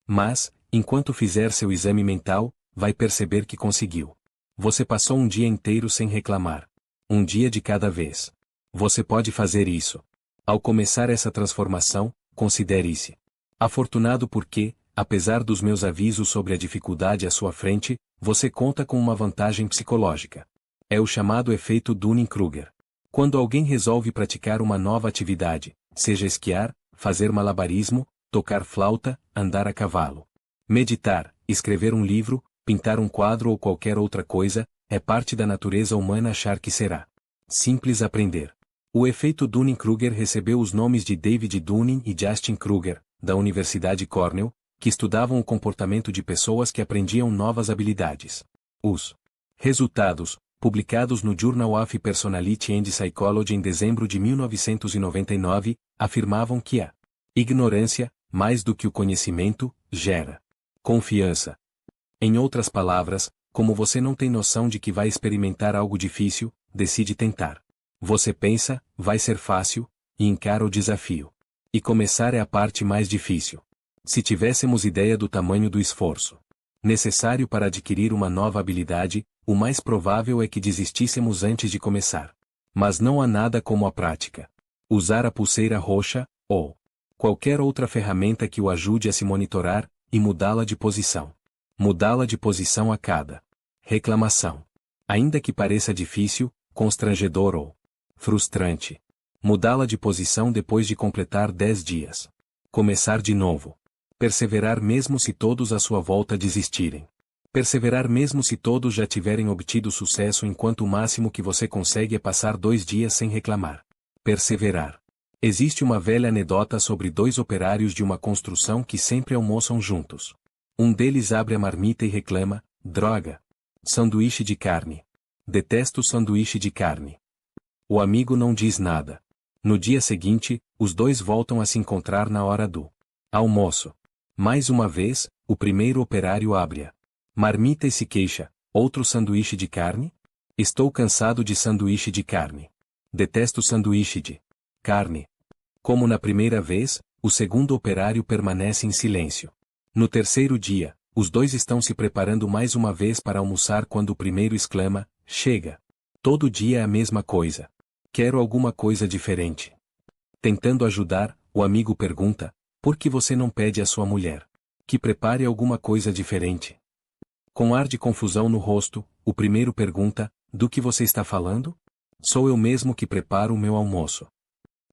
Mas, enquanto fizer seu exame mental, vai perceber que conseguiu. Você passou um dia inteiro sem reclamar. Um dia de cada vez. Você pode fazer isso. Ao começar essa transformação, considere-se afortunado porque, apesar dos meus avisos sobre a dificuldade à sua frente, você conta com uma vantagem psicológica. É o chamado efeito Dunning-Kruger. Quando alguém resolve praticar uma nova atividade, seja esquiar, fazer malabarismo, tocar flauta, andar a cavalo, meditar, escrever um livro, pintar um quadro ou qualquer outra coisa, é parte da natureza humana achar que será simples aprender. O efeito Dunning-Kruger recebeu os nomes de David Dunning e Justin Kruger, da Universidade Cornell, que estudavam o comportamento de pessoas que aprendiam novas habilidades. Os resultados, publicados no Journal of Personality and Psychology em dezembro de 1999, afirmavam que a ignorância, mais do que o conhecimento, gera confiança. Em outras palavras, como você não tem noção de que vai experimentar algo difícil, decide tentar. Você pensa, vai ser fácil, e encara o desafio. E começar é a parte mais difícil. Se tivéssemos ideia do tamanho do esforço necessário para adquirir uma nova habilidade, o mais provável é que desistíssemos antes de começar. Mas não há nada como a prática. Usar a pulseira roxa, ou qualquer outra ferramenta que o ajude a se monitorar, e mudá-la de posição. Mudá-la de posição a cada reclamação. Ainda que pareça difícil, constrangedor ou frustrante. Mudá-la de posição depois de completar 10 dias. Começar de novo. Perseverar mesmo se todos à sua volta desistirem. Perseverar mesmo se todos já tiverem obtido sucesso enquanto o máximo que você consegue é passar 2 dias sem reclamar. Perseverar. Existe uma velha anedota sobre 2 operários de uma construção que sempre almoçam juntos. Um deles abre a marmita e reclama: droga! Sanduíche de carne. Detesto sanduíche de carne. O amigo não diz nada. No dia seguinte, os 2 voltam a se encontrar na hora do almoço. Mais uma vez, o primeiro operário abre a marmita e se queixa: outro sanduíche de carne? Estou cansado de sanduíche de carne. Detesto sanduíche de carne. Como na primeira vez, o segundo operário permanece em silêncio. No terceiro dia, os 2 estão se preparando mais uma vez para almoçar quando o primeiro exclama: chega! Todo dia é a mesma coisa. Quero alguma coisa diferente. Tentando ajudar, o amigo pergunta: por que você não pede à sua mulher que prepare alguma coisa diferente? Com ar de confusão no rosto, o primeiro pergunta: do que você está falando? Sou eu mesmo que preparo o meu almoço.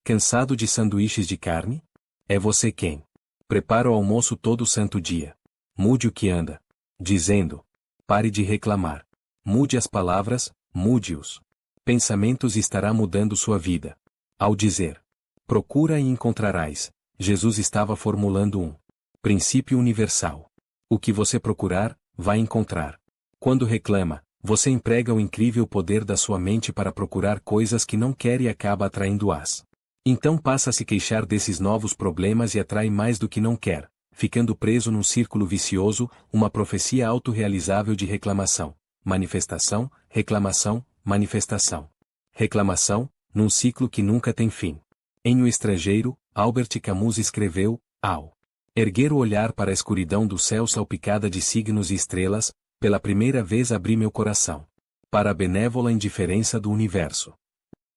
Cansado de sanduíches de carne? É você quem prepara o almoço todo santo dia. Mude o que anda dizendo. Pare de reclamar. Mude as palavras, mude-os pensamentos e estará mudando sua vida. Ao dizer: procura e encontrarás, Jesus estava formulando um princípio universal. O que você procurar, vai encontrar. Quando reclama, você emprega o incrível poder da sua mente para procurar coisas que não quer e acaba atraindo-as. Então passa a se queixar desses novos problemas e atrai mais do que não quer, ficando preso num círculo vicioso, uma profecia autorrealizável de reclamação, manifestação, reclamação, manifestação. Reclamação, num ciclo que nunca tem fim. Em O Estrangeiro, Albert Camus escreveu: ao erguer o olhar para a escuridão do céu salpicada de signos e estrelas, pela primeira vez abri meu coração para a benévola indiferença do universo.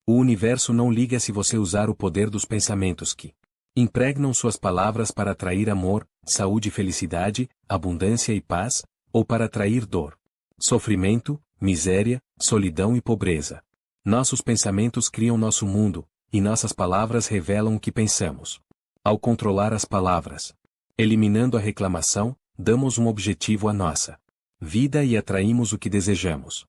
O universo não liga se você usar o poder dos pensamentos que impregnam suas palavras para atrair amor, saúde e felicidade, abundância e paz, ou para atrair dor, sofrimento, miséria, solidão e pobreza. Nossos pensamentos criam nosso mundo, e nossas palavras revelam o que pensamos. Ao controlar as palavras, eliminando a reclamação, damos um objetivo à nossa vida e atraímos o que desejamos.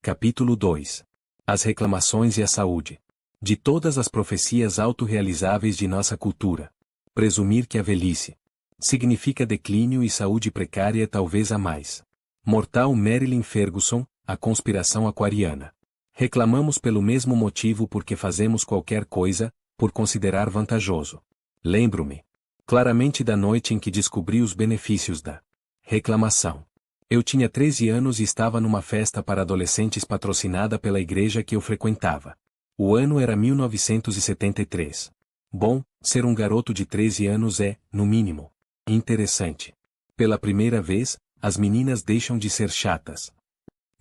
Capítulo 2. As reclamações e a saúde. De todas as profecias autorrealizáveis de nossa cultura, presumir que a velhice significa declínio e saúde precária talvez a mais mortal. Marilyn Ferguson, A Conspiração Aquariana. Reclamamos pelo mesmo motivo porque fazemos qualquer coisa, por considerar vantajoso. Lembro-me claramente da noite em que descobri os benefícios da reclamação. Eu tinha 13 anos e estava numa festa para adolescentes patrocinada pela igreja que eu frequentava. O ano era 1973. Bom, ser um garoto de 13 anos é, no mínimo, interessante. Pela primeira vez, as meninas deixam de ser chatas.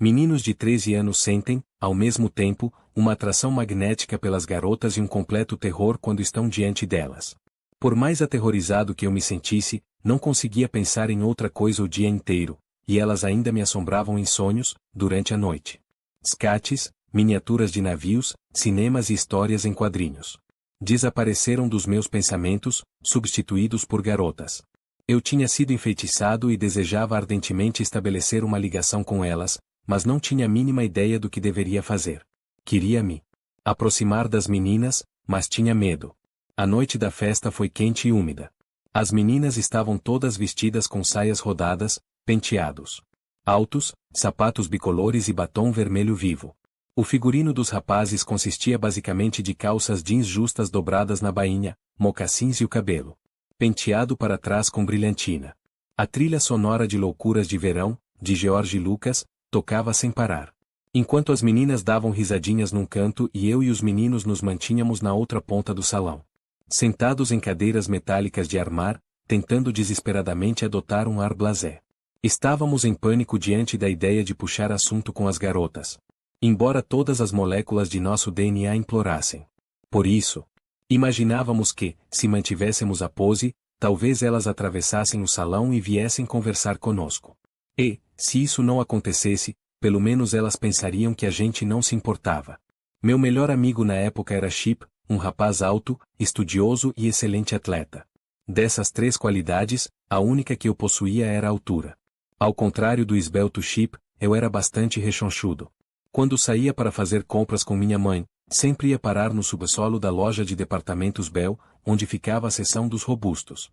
Meninos de 13 anos sentem, ao mesmo tempo, uma atração magnética pelas garotas e um completo terror quando estão diante delas. Por mais aterrorizado que eu me sentisse, não conseguia pensar em outra coisa o dia inteiro, e elas ainda me assombravam em sonhos, durante a noite. Skates, miniaturas de navios, cinemas e histórias em quadrinhos desapareceram dos meus pensamentos, substituídos por garotas. Eu tinha sido enfeitiçado e desejava ardentemente estabelecer uma ligação com elas, mas não tinha a mínima ideia do que deveria fazer. Queria me aproximar das meninas, mas tinha medo. A noite da festa foi quente e úmida. As meninas estavam todas vestidas com saias rodadas, penteados altos, sapatos bicolores e batom vermelho vivo. O figurino dos rapazes consistia basicamente de calças jeans justas dobradas na bainha, mocassins e o cabelo penteado para trás com brilhantina. A trilha sonora de Loucuras de Verão, de George Lucas, tocava sem parar. Enquanto as meninas davam risadinhas num canto e eu e os meninos nos mantínhamos na outra ponta do salão, sentados em cadeiras metálicas de armar, tentando desesperadamente adotar um ar blasé. Estávamos em pânico diante da ideia de puxar assunto com as garotas, embora todas as moléculas de nosso DNA implorassem. Por isso, imaginávamos que, se mantivéssemos a pose, talvez elas atravessassem o salão e viessem conversar conosco. E, se isso não acontecesse, pelo menos elas pensariam que a gente não se importava. Meu melhor amigo na época era Chip, um rapaz alto, estudioso e excelente atleta. Dessas três qualidades, a única que eu possuía era a altura. Ao contrário do esbelto Chip, eu era bastante rechonchudo. Quando saía para fazer compras com minha mãe, sempre ia parar no subsolo da loja de departamentos Bell, onde ficava a seção dos robustos.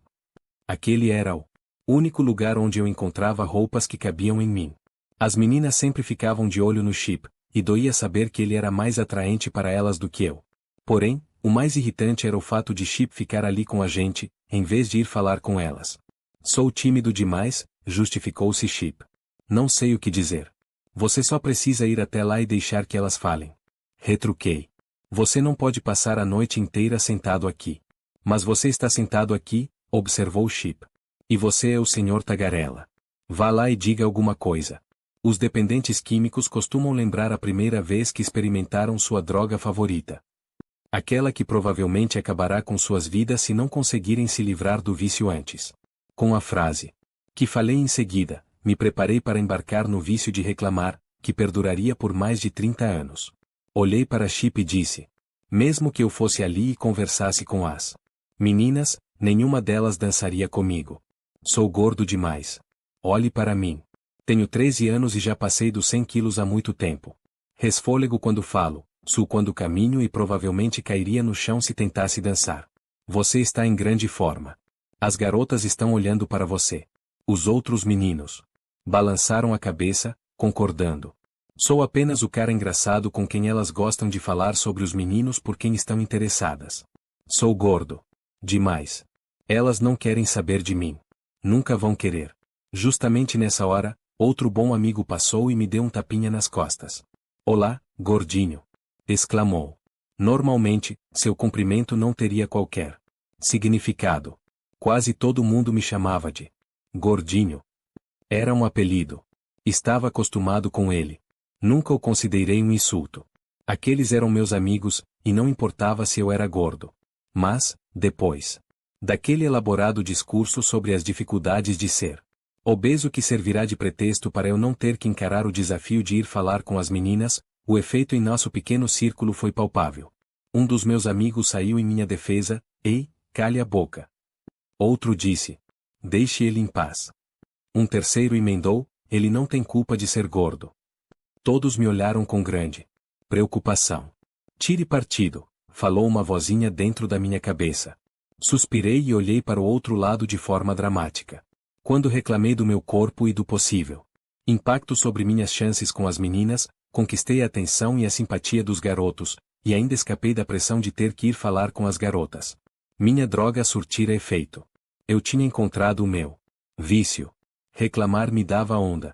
Aquele era o único lugar onde eu encontrava roupas que cabiam em mim. As meninas sempre ficavam de olho no Chip, e doía saber que ele era mais atraente para elas do que eu. Porém, o mais irritante era o fato de Chip ficar ali com a gente, em vez de ir falar com elas. Sou tímido demais, justificou-se Chip. Não sei o que dizer. Você só precisa ir até lá e deixar que elas falem. Retruquei. Você não pode passar a noite inteira sentado aqui. Mas você está sentado aqui, observou Chip. E você é o Sr. Tagarela. Vá lá e diga alguma coisa. Os dependentes químicos costumam lembrar a primeira vez que experimentaram sua droga favorita. Aquela que provavelmente acabará com suas vidas se não conseguirem se livrar do vício antes. Com a frase que falei em seguida, me preparei para embarcar no vício de reclamar, que perduraria por mais de 30 anos. Olhei para Chip e disse: mesmo que eu fosse ali e conversasse com as meninas, nenhuma delas dançaria comigo. Sou gordo demais. Olhe para mim. Tenho 13 anos e já passei dos 100 quilos há muito tempo. Resfôlego quando falo, suo quando caminho e provavelmente cairia no chão se tentasse dançar. Você está em grande forma. As garotas estão olhando para você. Os outros meninos balançaram a cabeça, concordando. Sou apenas o cara engraçado com quem elas gostam de falar sobre os meninos por quem estão interessadas. Sou gordo demais. Elas não querem saber de mim. Nunca vão querer. Justamente nessa hora, outro bom amigo passou e me deu um tapinha nas costas. Olá, gordinho! Exclamou. Normalmente, seu cumprimento não teria qualquer significado. Quase todo mundo me chamava de gordinho. Era um apelido. Estava acostumado com ele. Nunca o considerei um insulto. Aqueles eram meus amigos, e não importava se eu era gordo. Mas, depois Daquele elaborado discurso sobre as dificuldades de ser obeso que servirá de pretexto para eu não ter que encarar o desafio de ir falar com as meninas, o efeito em nosso pequeno círculo foi palpável. Um dos meus amigos saiu em minha defesa: ei, cale a boca. Outro disse: deixe ele em paz. Um terceiro emendou: ele não tem culpa de ser gordo. Todos me olharam com grande preocupação. Tire partido, falou uma vozinha dentro da minha cabeça. Suspirei e olhei para o outro lado de forma dramática. Quando reclamei do meu corpo e do possível impacto sobre minhas chances com as meninas, conquistei a atenção e a simpatia dos garotos, e ainda escapei da pressão de ter que ir falar com as garotas. Minha droga surtira efeito. Eu tinha encontrado o meu vício. Reclamar me dava onda.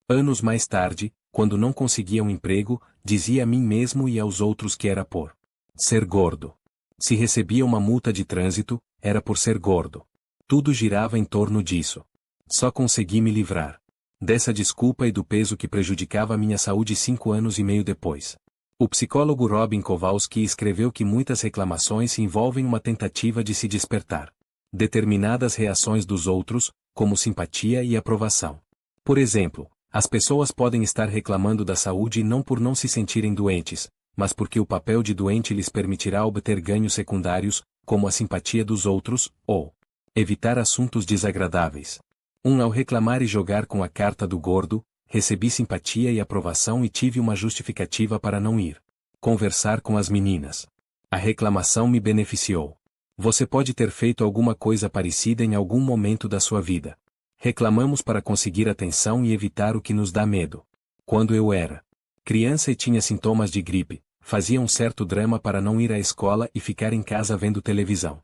Anos mais tarde, quando não conseguia um emprego, dizia a mim mesmo e aos outros que era por ser gordo. Se recebia uma multa de trânsito, era por ser gordo. Tudo girava em torno disso. Só consegui me livrar dessa desculpa e do peso que prejudicava a minha saúde 5 anos e meio depois. O psicólogo Robin Kowalski escreveu que muitas reclamações envolvem uma tentativa de se despertar determinadas reações dos outros, como simpatia e aprovação. Por exemplo, as pessoas podem estar reclamando da saúde não por não se sentirem doentes, mas porque o papel de doente lhes permitirá obter ganhos secundários, como a simpatia dos outros, ou evitar assuntos desagradáveis. Ao reclamar e jogar com a carta do gordo, recebi simpatia e aprovação e tive uma justificativa para não ir conversar com as meninas. A reclamação me beneficiou. Você pode ter feito alguma coisa parecida em algum momento da sua vida. Reclamamos para conseguir atenção e evitar o que nos dá medo. Quando eu era criança e tinha sintomas de gripe, fazia um certo drama para não ir à escola e ficar em casa vendo televisão.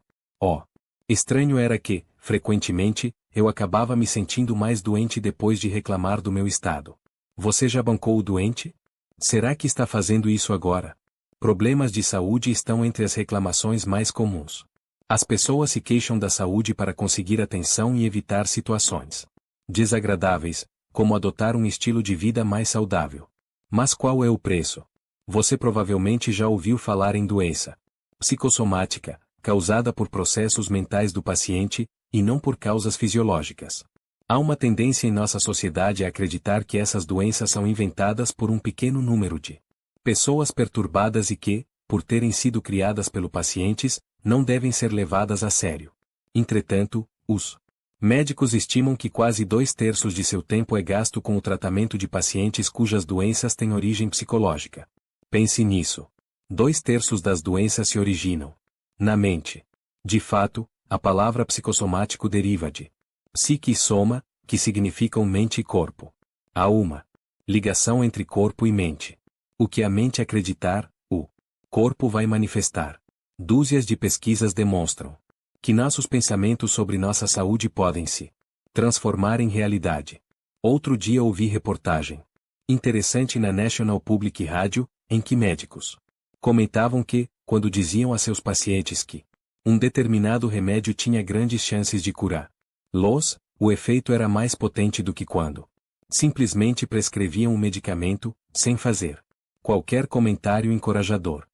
Estranho era que, frequentemente, eu acabava me sentindo mais doente depois de reclamar do meu estado. Você já bancou o doente? Será que está fazendo isso agora? Problemas de saúde estão entre as reclamações mais comuns. As pessoas se queixam da saúde para conseguir atenção e evitar situações desagradáveis, como adotar um estilo de vida mais saudável. Mas qual é o preço? Você provavelmente já ouviu falar em doença psicossomática, causada por processos mentais do paciente, e não por causas fisiológicas. Há uma tendência em nossa sociedade a acreditar que essas doenças são inventadas por um pequeno número de pessoas perturbadas e que, por terem sido criadas pelos pacientes, não devem ser levadas a sério. Entretanto, os médicos estimam que quase 2/3 de seu tempo é gasto com o tratamento de pacientes cujas doenças têm origem psicológica. Pense nisso. 2/3 das doenças se originam na mente. De fato, a palavra psicossomático deriva de psique e soma, que significam mente e corpo. Há uma ligação entre corpo e mente. O que a mente acreditar, o corpo vai manifestar. Dúzias de pesquisas demonstram que nossos pensamentos sobre nossa saúde podem se transformar em realidade. Outro dia ouvi reportagem interessante na National Public Radio, em que médicos comentavam que, quando diziam a seus pacientes que um determinado remédio tinha grandes chances de curar-los, o efeito era mais potente do que quando simplesmente prescreviam um medicamento, sem fazer qualquer comentário encorajador.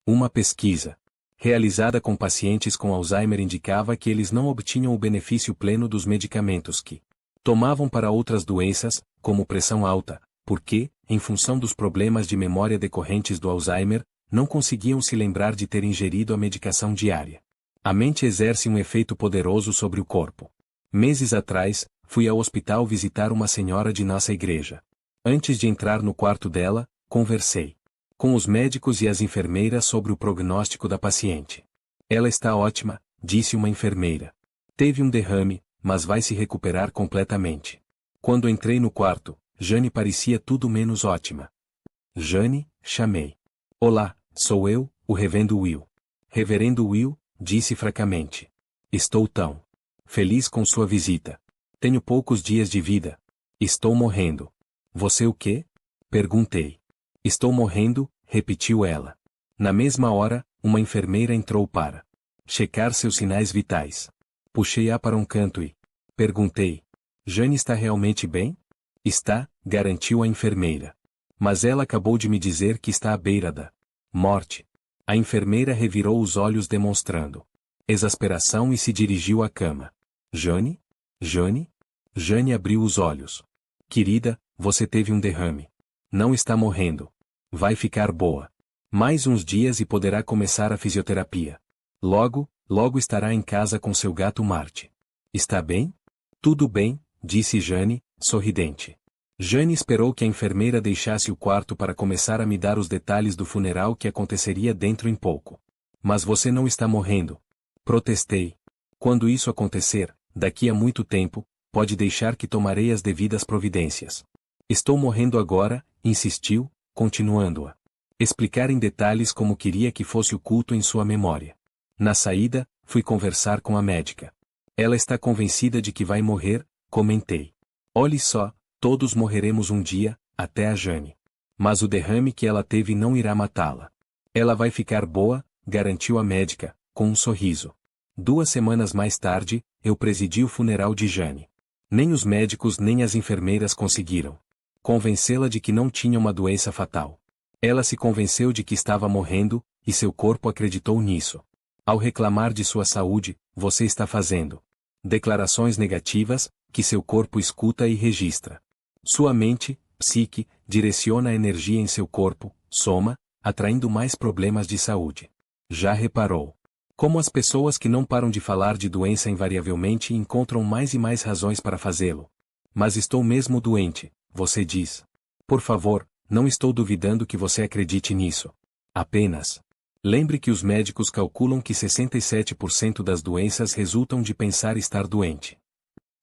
Uma pesquisa realizada com pacientes com Alzheimer indicava que eles não obtinham o benefício pleno dos medicamentos que tomavam para outras doenças, como pressão alta, porque, em função dos problemas de memória decorrentes do Alzheimer, não conseguiam se lembrar de ter ingerido a medicação diária. A mente exerce um efeito poderoso sobre o corpo. Meses atrás, fui ao hospital visitar uma senhora de nossa igreja. Antes de entrar no quarto dela, conversei com os médicos e as enfermeiras sobre o prognóstico da paciente. Ela está ótima, disse uma enfermeira. Teve um derrame, mas vai se recuperar completamente. Quando entrei no quarto, Jane parecia tudo menos ótima. Jane, chamei. Olá, sou eu, o Reverendo Will. Reverendo Will, disse fracamente. Estou tão feliz com sua visita. Tenho poucos dias de vida. Estou morrendo. Você o quê? Perguntei. Estou morrendo, repetiu ela. Na mesma hora, uma enfermeira entrou para checar seus sinais vitais. Puxei-a para um canto e perguntei. Jane está realmente bem? Está, garantiu a enfermeira. Mas ela acabou de me dizer que está à beira da morte. A enfermeira revirou os olhos demonstrando exasperação e se dirigiu à cama. Jane? Jane? Jane abriu os olhos. Querida, você teve um derrame. Não está morrendo. Vai ficar boa. Mais uns dias e poderá começar a fisioterapia. Logo, logo estará em casa com seu gato Marte. Está bem? Tudo bem, disse Jane, sorridente. Jane esperou que a enfermeira deixasse o quarto para começar a me dar os detalhes do funeral que aconteceria dentro em pouco. Mas você não está morrendo. Protestei. Quando isso acontecer, daqui a muito tempo, pode deixar que tomarei as devidas providências. Estou morrendo agora, insistiu, continuando a explicar em detalhes como queria que fosse o culto em sua memória. Na saída, fui conversar com a médica. Ela está convencida de que vai morrer, comentei. Olhe só, todos morreremos um dia, até a Jane. Mas o derrame que ela teve não irá matá-la. Ela vai ficar boa, garantiu a médica, com um sorriso. 2 semanas mais tarde, eu presidi o funeral de Jane. Nem os médicos nem as enfermeiras conseguiram convencê-la de que não tinha uma doença fatal. Ela se convenceu de que estava morrendo, e seu corpo acreditou nisso. Ao reclamar de sua saúde, você está fazendo declarações negativas, que seu corpo escuta e registra. Sua mente, psique, direciona a energia em seu corpo, soma, atraindo mais problemas de saúde. Já reparou como as pessoas que não param de falar de doença invariavelmente encontram mais e mais razões para fazê-lo? Mas estou mesmo doente, você diz. Por favor, não estou duvidando que você acredite nisso. Apenas lembre que os médicos calculam que 67% das doenças resultam de pensar estar doente.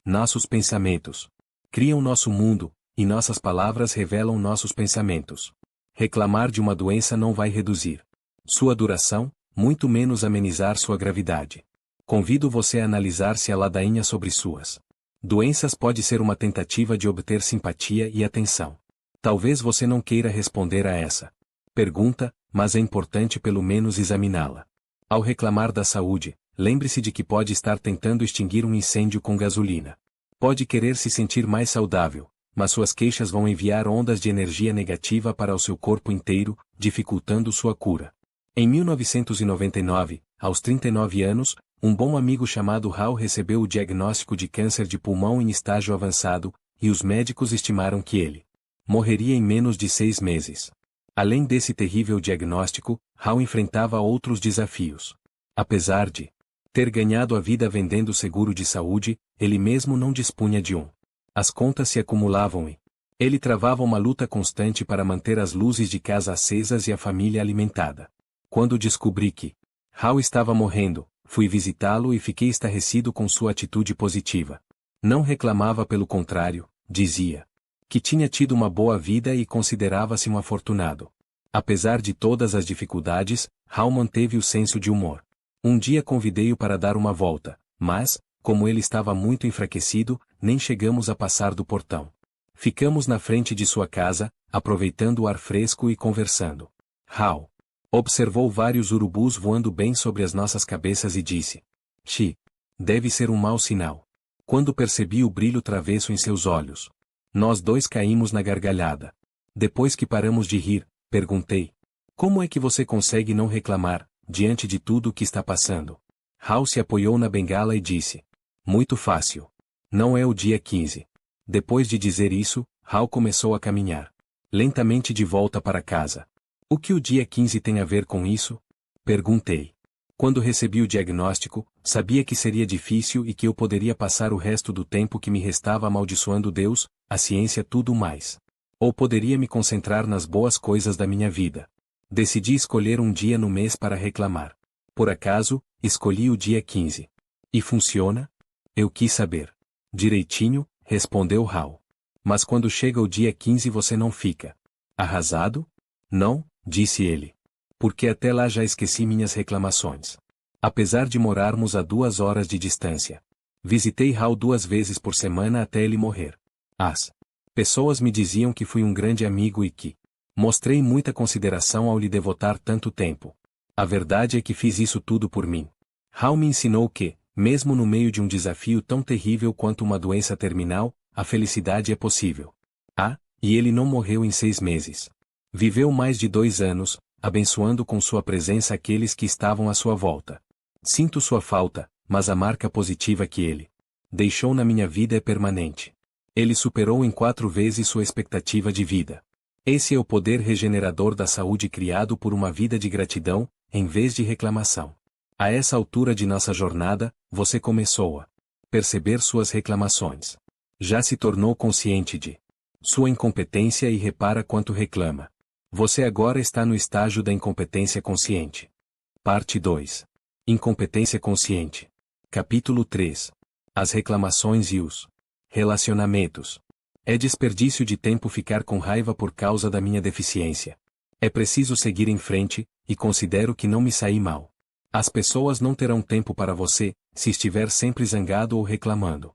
Nossos pensamentos criam nosso mundo, e nossas palavras revelam nossos pensamentos. Reclamar de uma doença não vai reduzir sua duração, muito menos amenizar sua gravidade. Convido você a analisar se a ladainha sobre suas doenças pode ser uma tentativa de obter simpatia e atenção. Talvez você não queira responder a essa pergunta, mas é importante pelo menos examiná-la. Ao reclamar da saúde, lembre-se de que pode estar tentando extinguir um incêndio com gasolina. Pode querer se sentir mais saudável, mas suas queixas vão enviar ondas de energia negativa para o seu corpo inteiro, dificultando sua cura. Em 1999, aos 39 anos, um bom amigo chamado Hal recebeu o diagnóstico de câncer de pulmão em estágio avançado, e os médicos estimaram que ele morreria em menos de 6 meses. Além desse terrível diagnóstico, Hal enfrentava outros desafios. Apesar de ter ganhado a vida vendendo seguro de saúde, ele mesmo não dispunha de um. As contas se acumulavam e ele travava uma luta constante para manter as luzes de casa acesas e a família alimentada. Quando descobri que Hal estava morrendo, fui visitá-lo e fiquei estarrecido com sua atitude positiva. Não reclamava, pelo contrário, dizia que tinha tido uma boa vida e considerava-se um afortunado. Apesar de todas as dificuldades, Hal manteve o senso de humor. Um dia convidei-o para dar uma volta, mas, como ele estava muito enfraquecido, nem chegamos a passar do portão. Ficamos na frente de sua casa, aproveitando o ar fresco e conversando. Hal observou vários urubus voando bem sobre as nossas cabeças e disse: "Xi, deve ser um mau sinal." Quando percebi o brilho travesso em seus olhos, nós dois caímos na gargalhada. Depois que paramos de rir, perguntei: "Como é que você consegue não reclamar, diante de tudo o que está passando?" Hal se apoiou na bengala e disse: "Muito fácil. Não é o dia 15. Depois de dizer isso, Hal começou a caminhar lentamente de volta para casa. "O que o dia 15 tem a ver com isso?" perguntei. Quando recebi o diagnóstico, sabia que seria difícil e que eu poderia passar o resto do tempo que me restava amaldiçoando Deus, a ciência, tudo mais. Ou poderia me concentrar nas boas coisas da minha vida. Decidi escolher um dia no mês para reclamar. Por acaso, escolhi o dia 15. E funciona? Eu quis saber. Direitinho, respondeu Hal. Mas quando chega o dia 15 você não fica arrasado? Não, disse ele. Porque até lá já esqueci minhas reclamações. Apesar de morarmos a 2 horas de distância. Visitei Hal 2 vezes por semana até ele morrer. As pessoas me diziam que fui um grande amigo e que mostrei muita consideração ao lhe devotar tanto tempo. A verdade é que fiz isso tudo por mim. Hal me ensinou que, mesmo no meio de um desafio tão terrível quanto uma doença terminal, a felicidade é possível. E ele não morreu em 6 meses. Viveu mais de 2 anos, abençoando com sua presença aqueles que estavam à sua volta. Sinto sua falta, mas a marca positiva que ele deixou na minha vida é permanente. Ele superou em 4 vezes sua expectativa de vida. Esse é o poder regenerador da saúde criado por uma vida de gratidão, em vez de reclamação. A essa altura de nossa jornada, você começou a perceber suas reclamações. Já se tornou consciente de sua incompetência e repara quanto reclama. Você agora está no estágio da incompetência consciente. Parte 2. Incompetência consciente. Capítulo 3. As reclamações e os relacionamentos. É desperdício de tempo ficar com raiva por causa da minha deficiência. É preciso seguir em frente, e considero que não me saí mal. As pessoas não terão tempo para você, se estiver sempre zangado ou reclamando.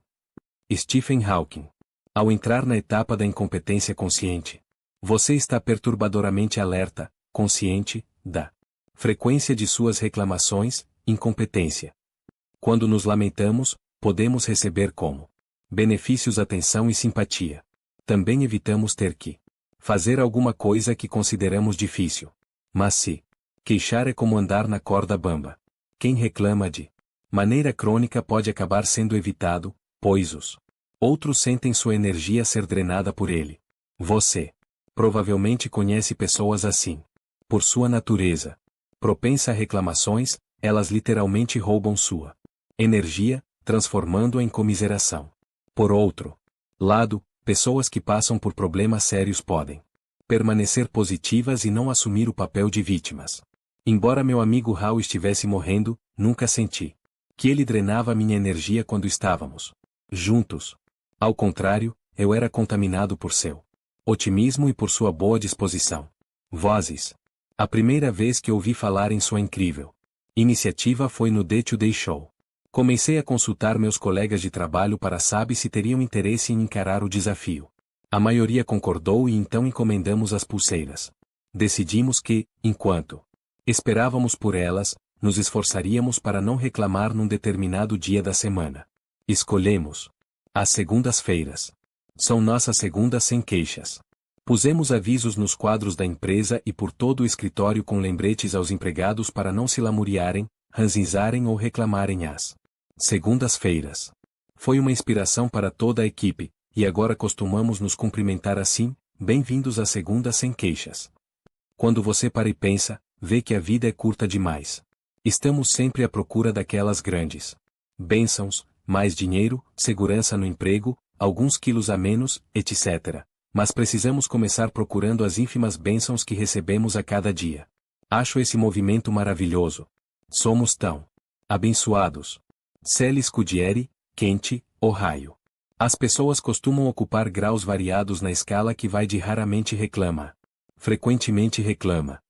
Stephen Hawking. Ao entrar na etapa da incompetência consciente, você está perturbadoramente alerta, consciente, da frequência de suas reclamações, incompetência. Quando nos lamentamos, podemos receber como benefícios atenção e simpatia. Também evitamos ter que fazer alguma coisa que consideramos difícil. Mas se queixar é como andar na corda bamba. Quem reclama de maneira crônica pode acabar sendo evitado, pois os outros sentem sua energia ser drenada por ele. Você provavelmente conhece pessoas assim. Por sua natureza propensa a reclamações, elas literalmente roubam sua energia, transformando-a em comiseração. Por outro lado, pessoas que passam por problemas sérios podem permanecer positivas e não assumir o papel de vítimas. Embora meu amigo Hal estivesse morrendo, nunca senti que ele drenava minha energia quando estávamos juntos. Ao contrário, eu era contaminado por seu otimismo e por sua boa disposição. Vozes. A primeira vez que ouvi falar em sua incrível iniciativa foi no The Today Show. Comecei a consultar meus colegas de trabalho para saber se teriam interesse em encarar o desafio. A maioria concordou e então encomendamos as pulseiras. Decidimos que, enquanto esperávamos por elas, nos esforçaríamos para não reclamar num determinado dia da semana. Escolhemos as segundas-feiras. São nossas segundas sem queixas. Pusemos avisos nos quadros da empresa e por todo o escritório com lembretes aos empregados para não se lamuriarem, ranzinzarem ou reclamarem às segundas-feiras. Foi uma inspiração para toda a equipe, e agora costumamos nos cumprimentar assim: bem-vindos à segunda sem queixas. Quando você para e pensa, vê que a vida é curta demais. Estamos sempre à procura daquelas grandes bênçãos, mais dinheiro, segurança no emprego, alguns quilos a menos, etc. Mas precisamos começar procurando as ínfimas bênçãos que recebemos a cada dia. Acho esse movimento maravilhoso. Somos tão abençoados. Sally Scudieri, Kent, Ohio. As pessoas costumam ocupar graus variados na escala que vai de raramente reclama. Frequentemente reclama.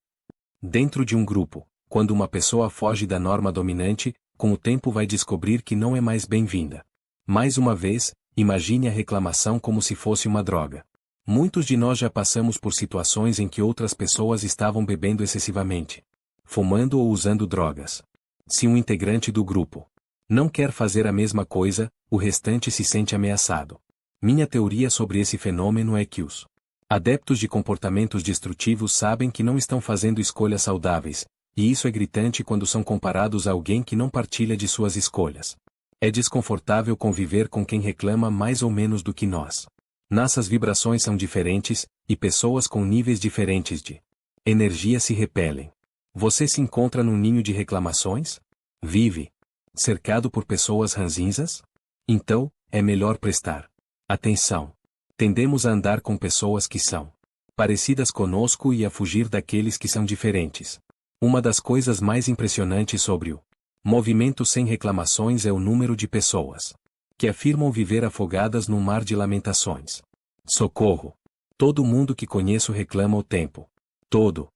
Dentro de um grupo, quando uma pessoa foge da norma dominante, com o tempo vai descobrir que não é mais bem-vinda. Mais uma vez, imagine a reclamação como se fosse uma droga. Muitos de nós já passamos por situações em que outras pessoas estavam bebendo excessivamente, fumando ou usando drogas. Se um integrante do grupo não quer fazer a mesma coisa, o restante se sente ameaçado. Minha teoria sobre esse fenômeno é que os adeptos de comportamentos destrutivos sabem que não estão fazendo escolhas saudáveis, e isso é gritante quando são comparados a alguém que não partilha de suas escolhas. É desconfortável conviver com quem reclama mais ou menos do que nós. Nossas vibrações são diferentes, e pessoas com níveis diferentes de energia se repelem. Você se encontra num ninho de reclamações? Vive cercado por pessoas ranzinzas? Então, é melhor prestar atenção. Tendemos a andar com pessoas que são parecidas conosco e a fugir daqueles que são diferentes. Uma das coisas mais impressionantes sobre o movimento sem reclamações é o número de pessoas que afirmam viver afogadas num mar de lamentações. Socorro! Todo mundo que conheço reclama o tempo todo.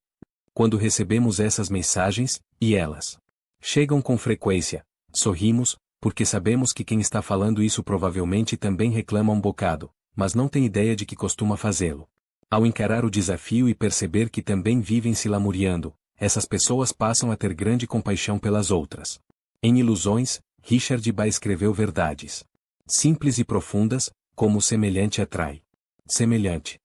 Quando recebemos essas mensagens, e elas chegam com frequência, sorrimos, porque sabemos que quem está falando isso provavelmente também reclama um bocado, mas não tem ideia de que costuma fazê-lo. Ao encarar o desafio e perceber que também vivem se lamuriando, essas pessoas passam a ter grande compaixão pelas outras. Em Ilusões, Richard Bach escreveu verdades simples e profundas, como o semelhante atrai semelhante.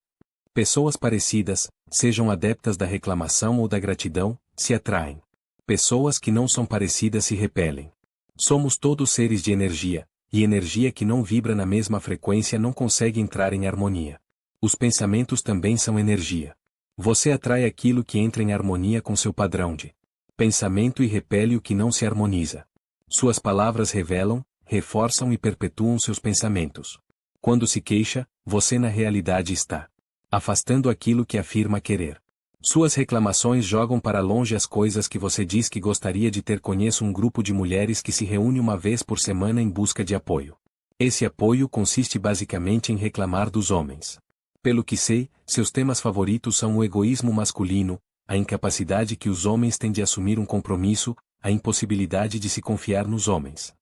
Pessoas parecidas, sejam adeptas da reclamação ou da gratidão, se atraem. Pessoas que não são parecidas se repelem. Somos todos seres de energia, e energia que não vibra na mesma frequência não consegue entrar em harmonia. Os pensamentos também são energia. Você atrai aquilo que entra em harmonia com seu padrão de pensamento e repele o que não se harmoniza. Suas palavras revelam, reforçam e perpetuam seus pensamentos. Quando se queixa, você na realidade está afastando aquilo que afirma querer. Suas reclamações jogam para longe as coisas que você diz que gostaria de ter. Conheço um grupo de mulheres que se reúne uma vez por semana em busca de apoio. Esse apoio consiste basicamente em reclamar dos homens. Pelo que sei, seus temas favoritos são o egoísmo masculino, a incapacidade que os homens têm de assumir um compromisso, a impossibilidade de se confiar nos homens.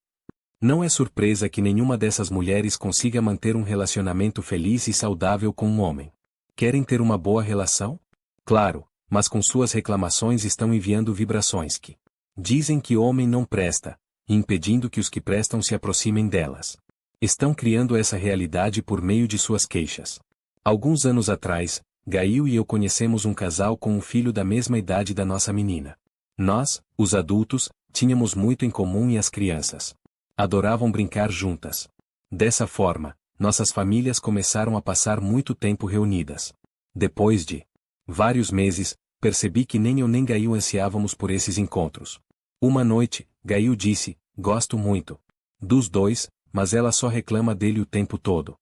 Não é surpresa que nenhuma dessas mulheres consiga manter um relacionamento feliz e saudável com um homem. Querem ter uma boa relação? Claro, mas com suas reclamações estão enviando vibrações que dizem que o homem não presta, impedindo que os que prestam se aproximem delas. Estão criando essa realidade por meio de suas queixas. Alguns anos atrás, Gail e eu conhecemos um casal com um filho da mesma idade da nossa menina. Nós, os adultos, tínhamos muito em comum e as crianças adoravam brincar juntas. Dessa forma, nossas famílias começaram a passar muito tempo reunidas. Depois de vários meses, percebi que nem eu nem Gail ansiávamos por esses encontros. Uma noite, Gail disse: "Gosto muito dos dois, mas ela só reclama dele o tempo todo."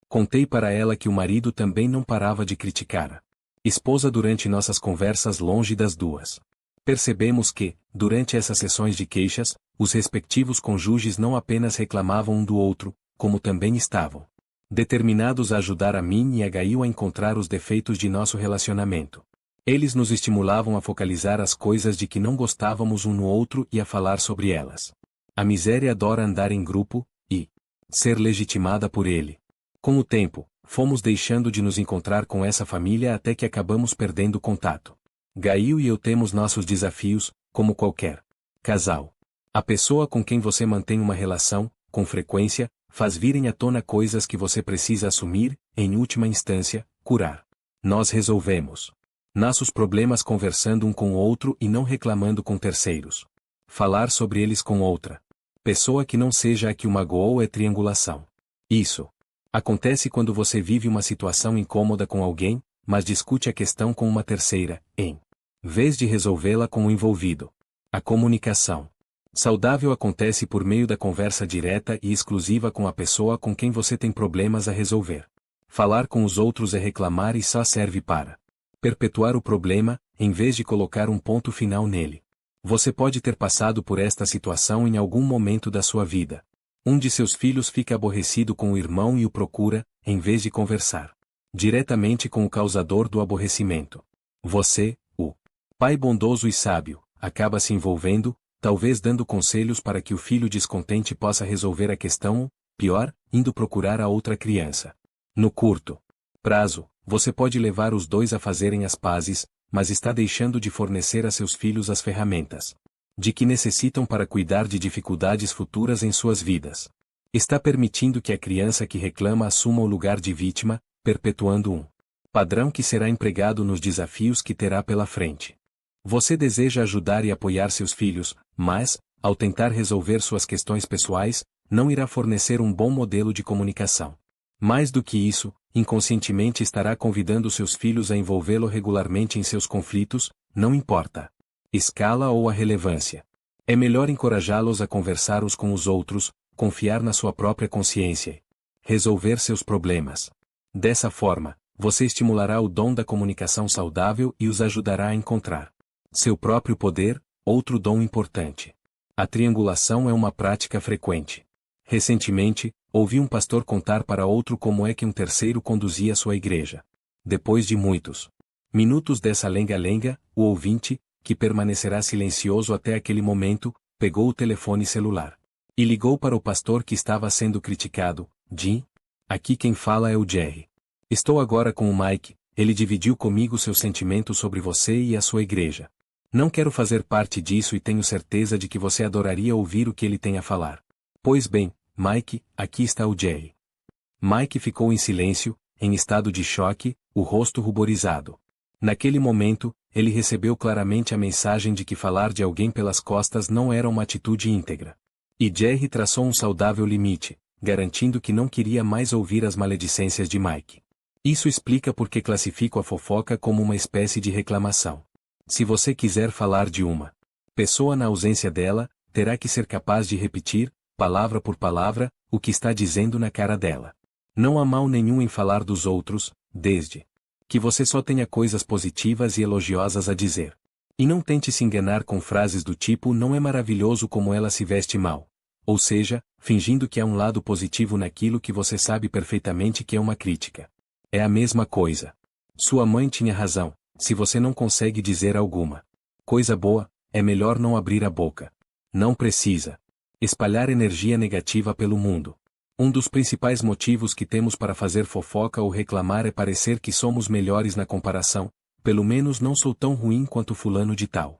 Contei para ela que o marido também não parava de criticar a esposa durante nossas conversas longe das duas. Percebemos que, durante essas sessões de queixas, os respectivos cônjuges não apenas reclamavam um do outro, como também estavam determinados a ajudar a mim e a Gail a encontrar os defeitos de nosso relacionamento. Eles nos estimulavam a focalizar as coisas de que não gostávamos um no outro e a falar sobre elas. A miséria adora andar em grupo, e ser legitimada por ele. Com o tempo, fomos deixando de nos encontrar com essa família até que acabamos perdendo contato. Gail e eu temos nossos desafios, como qualquer casal. A pessoa com quem você mantém uma relação, com frequência, faz virem à tona coisas que você precisa assumir, em última instância, curar. Nós resolvemos nossos problemas conversando um com o outro e não reclamando com terceiros. Falar sobre eles com outra pessoa que não seja a que o magoou é triangulação. Isso acontece quando você vive uma situação incômoda com alguém, mas discute a questão com uma terceira, em vez de resolvê-la com o envolvido. A comunicação saudável acontece por meio da conversa direta e exclusiva com a pessoa com quem você tem problemas a resolver. Falar com os outros é reclamar e só serve para perpetuar o problema, em vez de colocar um ponto final nele. Você pode ter passado por esta situação em algum momento da sua vida. Um de seus filhos fica aborrecido com o irmão e o procura, em vez de conversar diretamente com o causador do aborrecimento. Você, o pai bondoso e sábio, acaba se envolvendo, talvez dando conselhos para que o filho descontente possa resolver a questão ou, pior, indo procurar a outra criança. No curto prazo, você pode levar os dois a fazerem as pazes, mas está deixando de fornecer a seus filhos as ferramentas de que necessitam para cuidar de dificuldades futuras em suas vidas. Está permitindo que a criança que reclama assuma o lugar de vítima, perpetuando um padrão que será empregado nos desafios que terá pela frente. Você deseja ajudar e apoiar seus filhos, mas, ao tentar resolver suas questões pessoais, não irá fornecer um bom modelo de comunicação. Mais do que isso, inconscientemente estará convidando seus filhos a envolvê-lo regularmente em seus conflitos, não importa a escala ou a relevância. É melhor encorajá-los a conversar uns com os outros, confiar na sua própria consciência e resolver seus problemas. Dessa forma, você estimulará o dom da comunicação saudável e os ajudará a encontrar seu próprio poder, outro dom importante. A triangulação é uma prática frequente. Recentemente, ouvi um pastor contar para outro como é que um terceiro conduzia sua igreja. Depois de muitos minutos dessa lenga-lenga, o ouvinte, que permanecerá silencioso até aquele momento, pegou o telefone celular e ligou para o pastor que estava sendo criticado. Jim, aqui quem fala é o Jerry. Estou agora com o Mike, ele dividiu comigo seus sentimentos sobre você e a sua igreja. Não quero fazer parte disso e tenho certeza de que você adoraria ouvir o que ele tem a falar. Pois bem, Mike, aqui está o Jerry. Mike ficou em silêncio, em estado de choque, o rosto ruborizado. Naquele momento, ele recebeu claramente a mensagem de que falar de alguém pelas costas não era uma atitude íntegra. E Jerry traçou um saudável limite, garantindo que não queria mais ouvir as maledicências de Mike. Isso explica por que classifico a fofoca como uma espécie de reclamação. Se você quiser falar de uma pessoa na ausência dela, terá que ser capaz de repetir, palavra por palavra, o que está dizendo na cara dela. Não há mal nenhum em falar dos outros, desde que você só tenha coisas positivas e elogiosas a dizer. E não tente se enganar com frases do tipo "não é maravilhoso como ela se veste mal", ou seja, fingindo que há um lado positivo naquilo que você sabe perfeitamente que é uma crítica. É a mesma coisa. Sua mãe tinha razão, se você não consegue dizer alguma coisa boa, é melhor não abrir a boca. Não precisa espalhar energia negativa pelo mundo. Um dos principais motivos que temos para fazer fofoca ou reclamar é parecer que somos melhores na comparação, pelo menos não sou tão ruim quanto fulano de tal.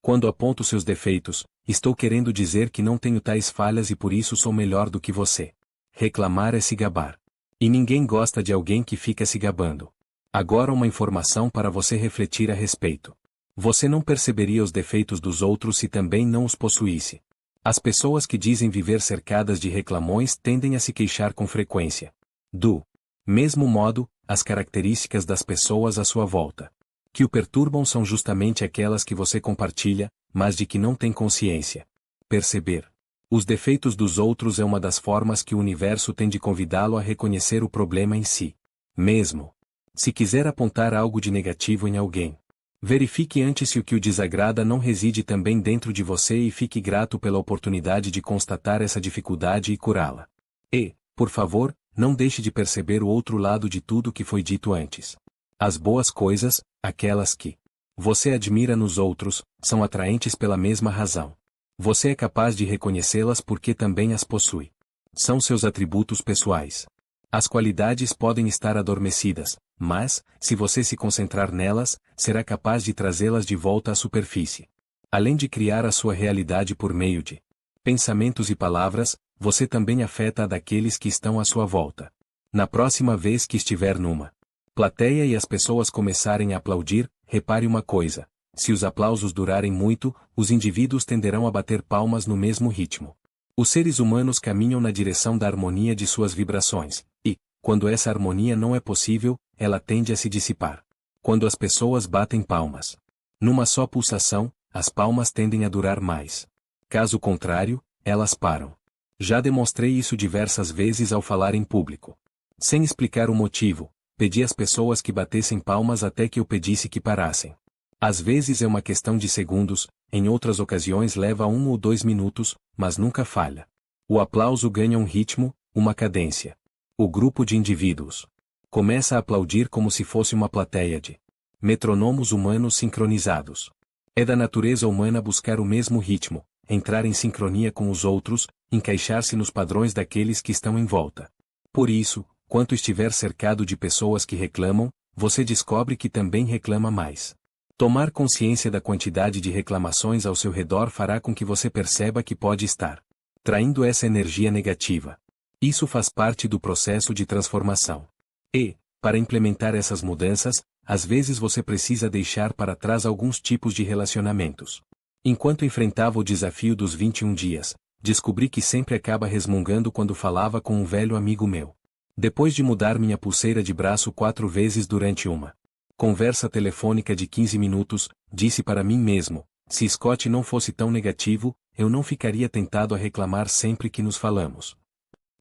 Quando aponto seus defeitos, estou querendo dizer que não tenho tais falhas e por isso sou melhor do que você. Reclamar é se gabar. E ninguém gosta de alguém que fica se gabando. Agora uma informação para você refletir a respeito. Você não perceberia os defeitos dos outros se também não os possuísse. As pessoas que dizem viver cercadas de reclamões tendem a se queixar com frequência. Do mesmo modo, as características das pessoas à sua volta que o perturbam são justamente aquelas que você compartilha, mas de que não tem consciência. Perceber os defeitos dos outros é uma das formas que o universo tem de convidá-lo a reconhecer o problema em si mesmo. Se quiser apontar algo de negativo em alguém, verifique antes se o que o desagrada não reside também dentro de você e fique grato pela oportunidade de constatar essa dificuldade e curá-la. E, por favor, não deixe de perceber o outro lado de tudo que foi dito antes. As boas coisas, aquelas que você admira nos outros, são atraentes pela mesma razão. Você é capaz de reconhecê-las porque também as possui. São seus atributos pessoais. As qualidades podem estar adormecidas, mas, se você se concentrar nelas, será capaz de trazê-las de volta à superfície. Além de criar a sua realidade por meio de pensamentos e palavras, você também afeta a daqueles que estão à sua volta. Na próxima vez que estiver numa plateia e as pessoas começarem a aplaudir, repare uma coisa: se os aplausos durarem muito, os indivíduos tenderão a bater palmas no mesmo ritmo. Os seres humanos caminham na direção da harmonia de suas vibrações, e, quando essa harmonia não é possível, ela tende a se dissipar. Quando as pessoas batem palmas numa só pulsação, as palmas tendem a durar mais. Caso contrário, elas param. Já demonstrei isso diversas vezes ao falar em público. Sem explicar o motivo, pedi às pessoas que batessem palmas até que eu pedisse que parassem. Às vezes é uma questão de segundos, em outras ocasiões leva 1 ou 2 minutos, mas nunca falha. O aplauso ganha um ritmo, uma cadência. O grupo de indivíduos começa a aplaudir como se fosse uma plateia de metronomos humanos sincronizados. É da natureza humana buscar o mesmo ritmo, entrar em sincronia com os outros, encaixar-se nos padrões daqueles que estão em volta. Por isso, quando estiver cercado de pessoas que reclamam, você descobre que também reclama mais. Tomar consciência da quantidade de reclamações ao seu redor fará com que você perceba que pode estar traindo essa energia negativa. Isso faz parte do processo de transformação. E, para implementar essas mudanças, às vezes você precisa deixar para trás alguns tipos de relacionamentos. Enquanto enfrentava o desafio dos 21 dias, descobri que sempre acaba resmungando quando falava com um velho amigo meu. Depois de mudar minha pulseira de braço 4 vezes durante uma conversa telefônica de 15 minutos, disse para mim mesmo: se Scott não fosse tão negativo, eu não ficaria tentado a reclamar sempre que nos falamos.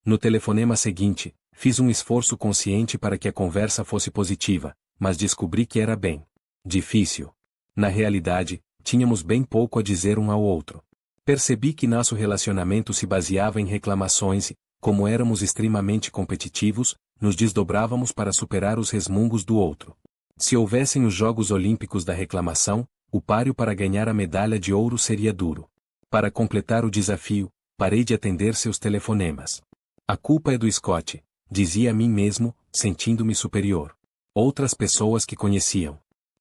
No telefonema seguinte, fiz um esforço consciente para que a conversa fosse positiva, mas descobri que era bem difícil. Na realidade, tínhamos bem pouco a dizer um ao outro. Percebi que nosso relacionamento se baseava em reclamações e, como éramos extremamente competitivos, nos desdobrávamos para superar os resmungos do outro. Se houvessem os Jogos Olímpicos da reclamação, o páreo para ganhar a medalha de ouro seria duro. Para completar o desafio, parei de atender seus telefonemas. A culpa é do Scott, dizia a mim mesmo, sentindo-me superior. Outras pessoas que conheciam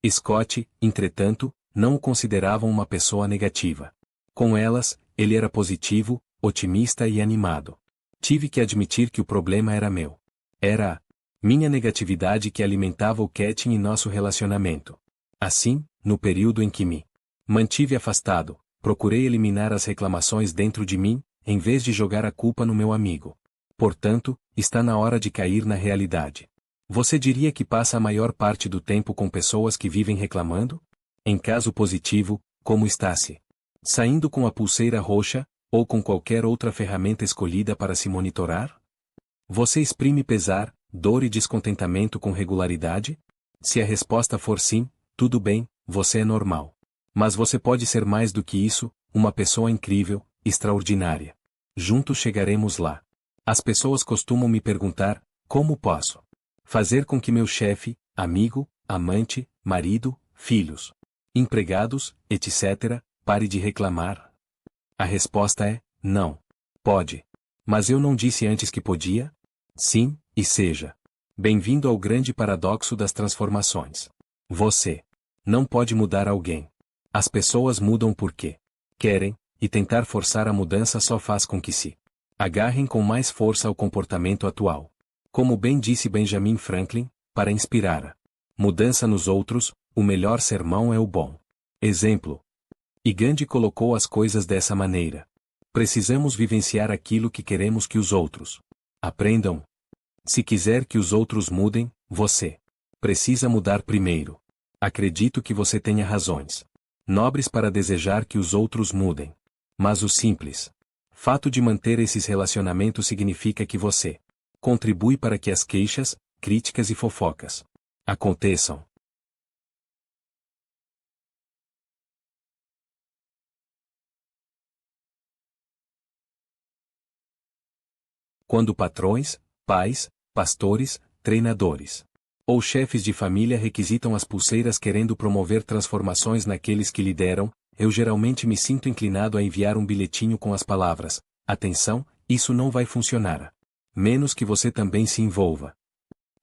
Scott, entretanto, não o consideravam uma pessoa negativa. Com elas, ele era positivo, otimista e animado. Tive que admitir que o problema era meu. Era a minha negatividade que alimentava o Ketin em nosso relacionamento. Assim, no período em que me mantive afastado, procurei eliminar as reclamações dentro de mim, em vez de jogar a culpa no meu amigo. Portanto, está na hora de cair na realidade. Você diria que passa a maior parte do tempo com pessoas que vivem reclamando? Em caso positivo, como está-se? Saindo com a pulseira roxa, ou com qualquer outra ferramenta escolhida para se monitorar? Você exprime pesar, dor e descontentamento com regularidade? Se a resposta for sim, tudo bem, você é normal. Mas você pode ser mais do que isso, uma pessoa incrível, extraordinária. Juntos chegaremos lá. As pessoas costumam me perguntar, como posso fazer com que meu chefe, amigo, amante, marido, filhos, empregados, etc., pare de reclamar? A resposta é, não. Pode. Mas eu não disse antes que podia? Sim, e seja. Bem-vindo ao grande paradoxo das transformações. Você não pode mudar alguém. As pessoas mudam porque querem, e tentar forçar a mudança só faz com que se agarrem com mais força ao comportamento atual. Como bem disse Benjamin Franklin, para inspirar a mudança nos outros, o melhor sermão é o bom exemplo. E Gandhi colocou as coisas dessa maneira. Precisamos vivenciar aquilo que queremos que os outros aprendam. Se quiser que os outros mudem, você precisa mudar primeiro. Acredito que você tenha razões nobres para desejar que os outros mudem. Mas o simples fato de manter esses relacionamentos significa que você contribui para que as queixas, críticas e fofocas aconteçam. Quando patrões, pais, pastores, treinadores ou chefes de família requisitam as pulseiras querendo promover transformações naqueles que lideram, eu geralmente me sinto inclinado a enviar um bilhetinho com as palavras: atenção, isso não vai funcionar. Menos que você também se envolva.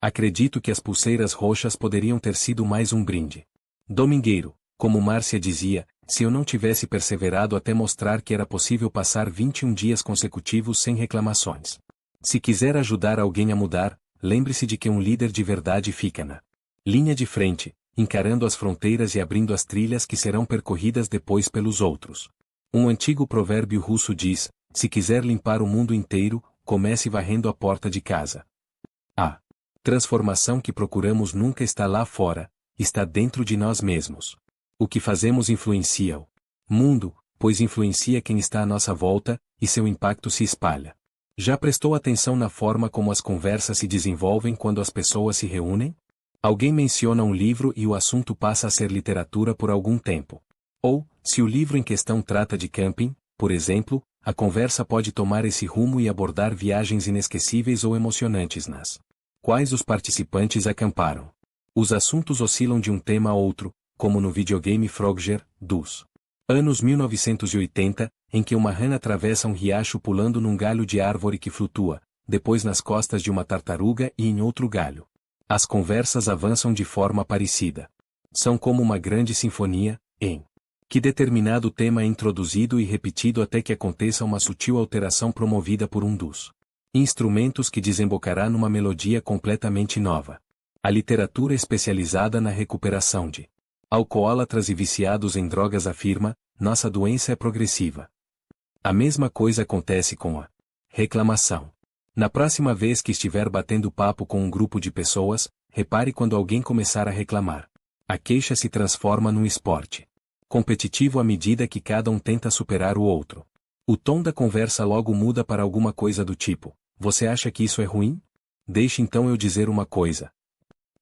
Acredito que as pulseiras roxas poderiam ter sido mais um brinde domingueiro, como Márcia dizia, se eu não tivesse perseverado até mostrar que era possível passar 21 dias consecutivos sem reclamações. Se quiser ajudar alguém a mudar, lembre-se de que um líder de verdade fica na linha de frente, encarando as fronteiras e abrindo as trilhas que serão percorridas depois pelos outros. Um antigo provérbio russo diz: se quiser limpar o mundo inteiro, comece varrendo a porta de casa. A transformação que procuramos nunca está lá fora, está dentro de nós mesmos. O que fazemos influencia o mundo, pois influencia quem está à nossa volta, e seu impacto se espalha. Já prestou atenção na forma como as conversas se desenvolvem quando as pessoas se reúnem? Alguém menciona um livro e o assunto passa a ser literatura por algum tempo. Ou, se o livro em questão trata de camping, por exemplo, a conversa pode tomar esse rumo e abordar viagens inesquecíveis ou emocionantes nas quais os participantes acamparam. Os assuntos oscilam de um tema a outro, como no videogame Frogger, dos anos 1980, em que uma rã atravessa um riacho pulando num galho de árvore que flutua, depois nas costas de uma tartaruga e em outro galho. As conversas avançam de forma parecida. São como uma grande sinfonia, em que determinado tema é introduzido e repetido até que aconteça uma sutil alteração promovida por um dos instrumentos que desembocará numa melodia completamente nova. A literatura especializada na recuperação de alcoólatras e viciados em drogas afirma: nossa doença é progressiva. A mesma coisa acontece com a reclamação. Na próxima vez que estiver batendo papo com um grupo de pessoas, repare quando alguém começar a reclamar. A queixa se transforma num esporte competitivo à medida que cada um tenta superar o outro. O tom da conversa logo muda para alguma coisa do tipo: você acha que isso é ruim? Deixe então eu dizer uma coisa.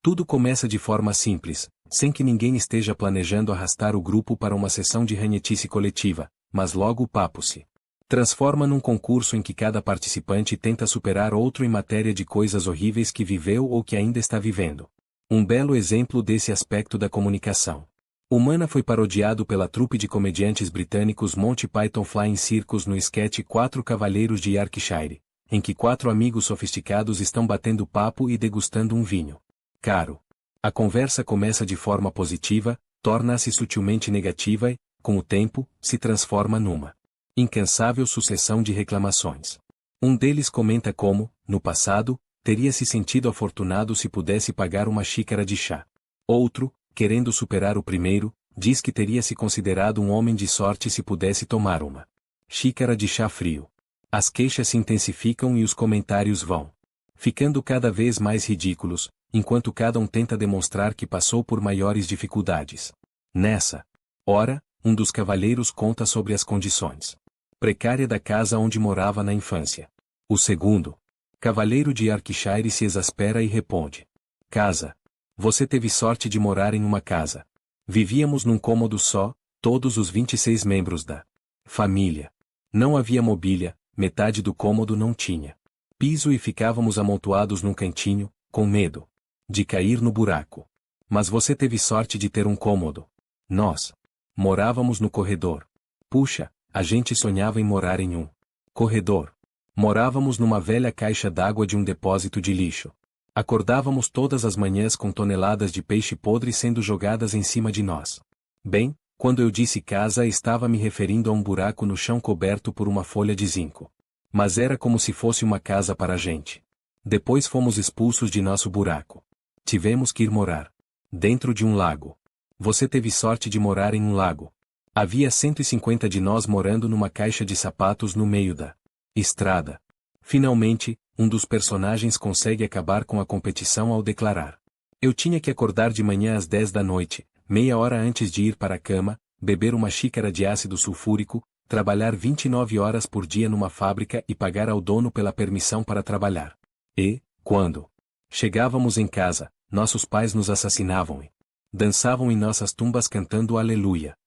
Tudo começa de forma simples, sem que ninguém esteja planejando arrastar o grupo para uma sessão de ranhetice coletiva, mas logo o papo se transforma num concurso em que cada participante tenta superar outro em matéria de coisas horríveis que viveu ou que ainda está vivendo. Um belo exemplo desse aspecto da comunicação humana foi parodiado pela trupe de comediantes britânicos Monty Python Flying Circus no esquete Quatro Cavalheiros de Yorkshire, em que quatro amigos sofisticados estão batendo papo e degustando um vinho caro. A conversa começa de forma positiva, torna-se sutilmente negativa e, com o tempo, se transforma numa incansável sucessão de reclamações. Um deles comenta como, no passado, teria se sentido afortunado se pudesse pagar uma xícara de chá. Outro, querendo superar o primeiro, diz que teria se considerado um homem de sorte se pudesse tomar uma xícara de chá frio. As queixas se intensificam e os comentários vão ficando cada vez mais ridículos, enquanto cada um tenta demonstrar que passou por maiores dificuldades. Nessa hora, um dos cavalheiros conta sobre as condições precárias da casa onde morava na infância. O segundo cavalheiro de Yorkshire se exaspera e responde: casa. Você teve sorte de morar em uma casa. Vivíamos num cômodo só, todos os 26 membros da família. Não havia mobília, metade do cômodo não tinha piso e ficávamos amontoados num cantinho, com medo de cair no buraco. Mas você teve sorte de ter um cômodo. Nós morávamos no corredor. Puxa, a gente sonhava em morar em um corredor. Morávamos numa velha caixa d'água de um depósito de lixo. Acordávamos todas as manhãs com toneladas de peixe podre sendo jogadas em cima de nós. Bem, quando eu disse casa, estava me referindo a um buraco no chão coberto por uma folha de zinco. Mas era como se fosse uma casa para a gente. Depois fomos expulsos de nosso buraco. Tivemos que ir morar dentro de um lago. Você teve sorte de morar em um lago. Havia 150 de nós morando numa caixa de sapatos no meio da estrada. Finalmente, um dos personagens consegue acabar com a competição ao declarar: eu tinha que acordar de manhã às 10 da noite, meia hora antes de ir para a cama, beber uma xícara de ácido sulfúrico, trabalhar 29 horas por dia numa fábrica e pagar ao dono pela permissão para trabalhar. E, quando chegávamos em casa, nossos pais nos assassinavam e dançavam em nossas tumbas cantando Aleluia.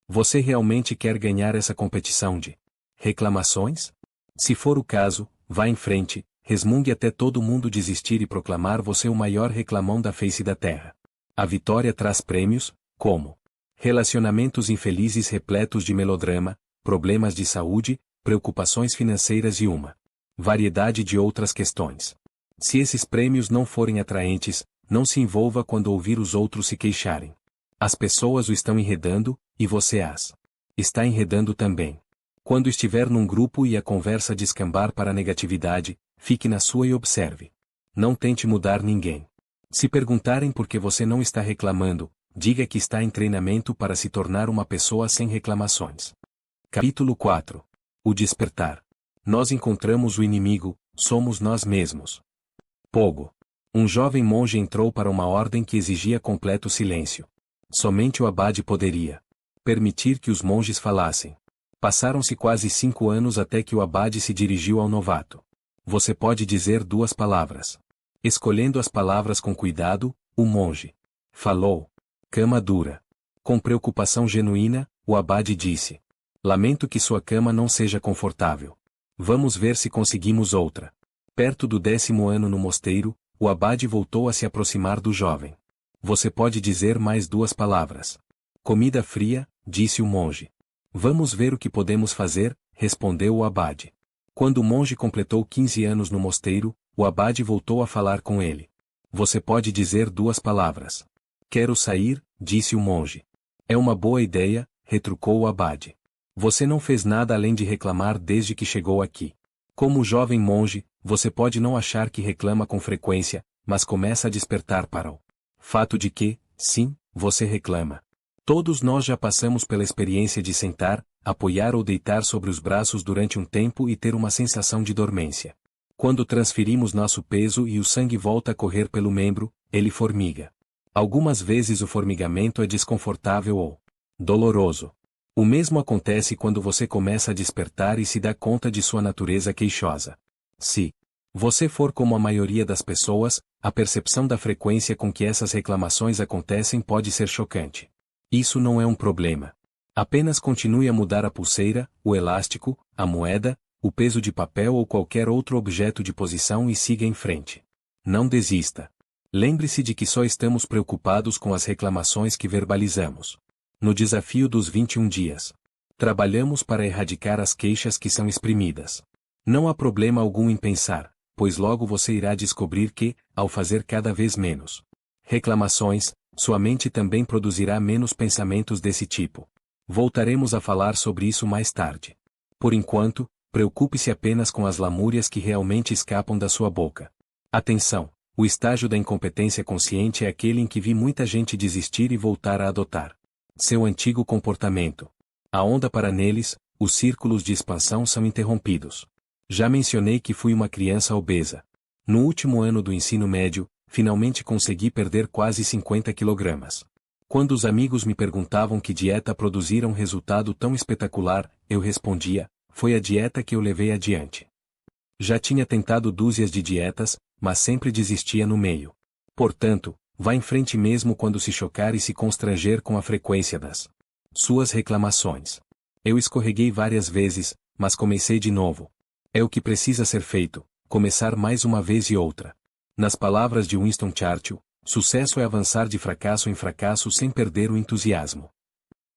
Você realmente quer ganhar essa competição de reclamações? Se for o caso, vá em frente, resmungue até todo mundo desistir e proclamar você o maior reclamão da face da terra. A vitória traz prêmios, como relacionamentos infelizes repletos de melodrama, problemas de saúde, preocupações financeiras e uma variedade de outras questões. Se esses prêmios não forem atraentes, não se envolva quando ouvir os outros se queixarem. As pessoas o estão enredando, e você as está enredando também. Quando estiver num grupo e a conversa descambar para a negatividade, fique na sua e observe. Não tente mudar ninguém. Se perguntarem por que você não está reclamando, diga que está em treinamento para se tornar uma pessoa sem reclamações. Capítulo 4. O despertar. Nós encontramos o inimigo, somos nós mesmos. Pogo. Um jovem monge entrou para uma ordem que exigia completo silêncio. Somente o abade poderia permitir que os monges falassem. Passaram-se quase 5 anos até que o abade se dirigiu ao novato. Você pode dizer 2 palavras. Escolhendo as palavras com cuidado, o monge falou: cama dura. Com preocupação genuína, o abade disse: lamento que sua cama não seja confortável. Vamos ver se conseguimos outra. Perto do 10º ano no mosteiro, o abade voltou a se aproximar do jovem. Você pode dizer mais 2 palavras. Comida fria, disse o monge. Vamos ver o que podemos fazer, respondeu o abade. Quando o monge completou 15 anos no mosteiro, o abade voltou a falar com ele. Você pode dizer 2 palavras. Quero sair, disse o monge. É uma boa ideia, retrucou o abade. Você não fez nada além de reclamar desde que chegou aqui. Como jovem monge, você pode não achar que reclama com frequência, mas começa a despertar para o fato de que, sim, você reclama. Todos nós já passamos pela experiência de sentar, apoiar ou deitar sobre os braços durante um tempo e ter uma sensação de dormência. Quando transferimos nosso peso e o sangue volta a correr pelo membro, ele formiga. Algumas vezes o formigamento é desconfortável ou doloroso. O mesmo acontece quando você começa a despertar e se dá conta de sua natureza queixosa. Se você for como a maioria das pessoas, a percepção da frequência com que essas reclamações acontecem pode ser chocante. Isso não é um problema. Apenas continue a mudar a pulseira, o elástico, a moeda, o peso de papel ou qualquer outro objeto de posição e siga em frente. Não desista. Lembre-se de que só estamos preocupados com as reclamações que verbalizamos. No desafio dos 21 dias, trabalhamos para erradicar as queixas que são exprimidas. Não há problema algum em pensar, pois logo você irá descobrir que, ao fazer cada vez menos reclamações, sua mente também produzirá menos pensamentos desse tipo. Voltaremos a falar sobre isso mais tarde. Por enquanto, preocupe-se apenas com as lamúrias que realmente escapam da sua boca. Atenção! O estágio da incompetência consciente é aquele em que vi muita gente desistir e voltar a adotar Seu antigo comportamento. A onda para neles, os círculos de expansão são interrompidos. Já mencionei que fui uma criança obesa. No último ano do ensino médio, finalmente consegui perder quase 50 quilogramas. Quando os amigos me perguntavam que dieta produzira um resultado tão espetacular, eu respondia: foi a dieta que eu levei adiante. Já tinha tentado dúzias de dietas, mas sempre desistia no meio. Portanto, vá em frente mesmo quando se chocar e se constranger com a frequência das suas reclamações. Eu escorreguei várias vezes, mas comecei de novo. É o que precisa ser feito, começar mais uma vez e outra. Nas palavras de Winston Churchill, sucesso é avançar de fracasso em fracasso sem perder o entusiasmo.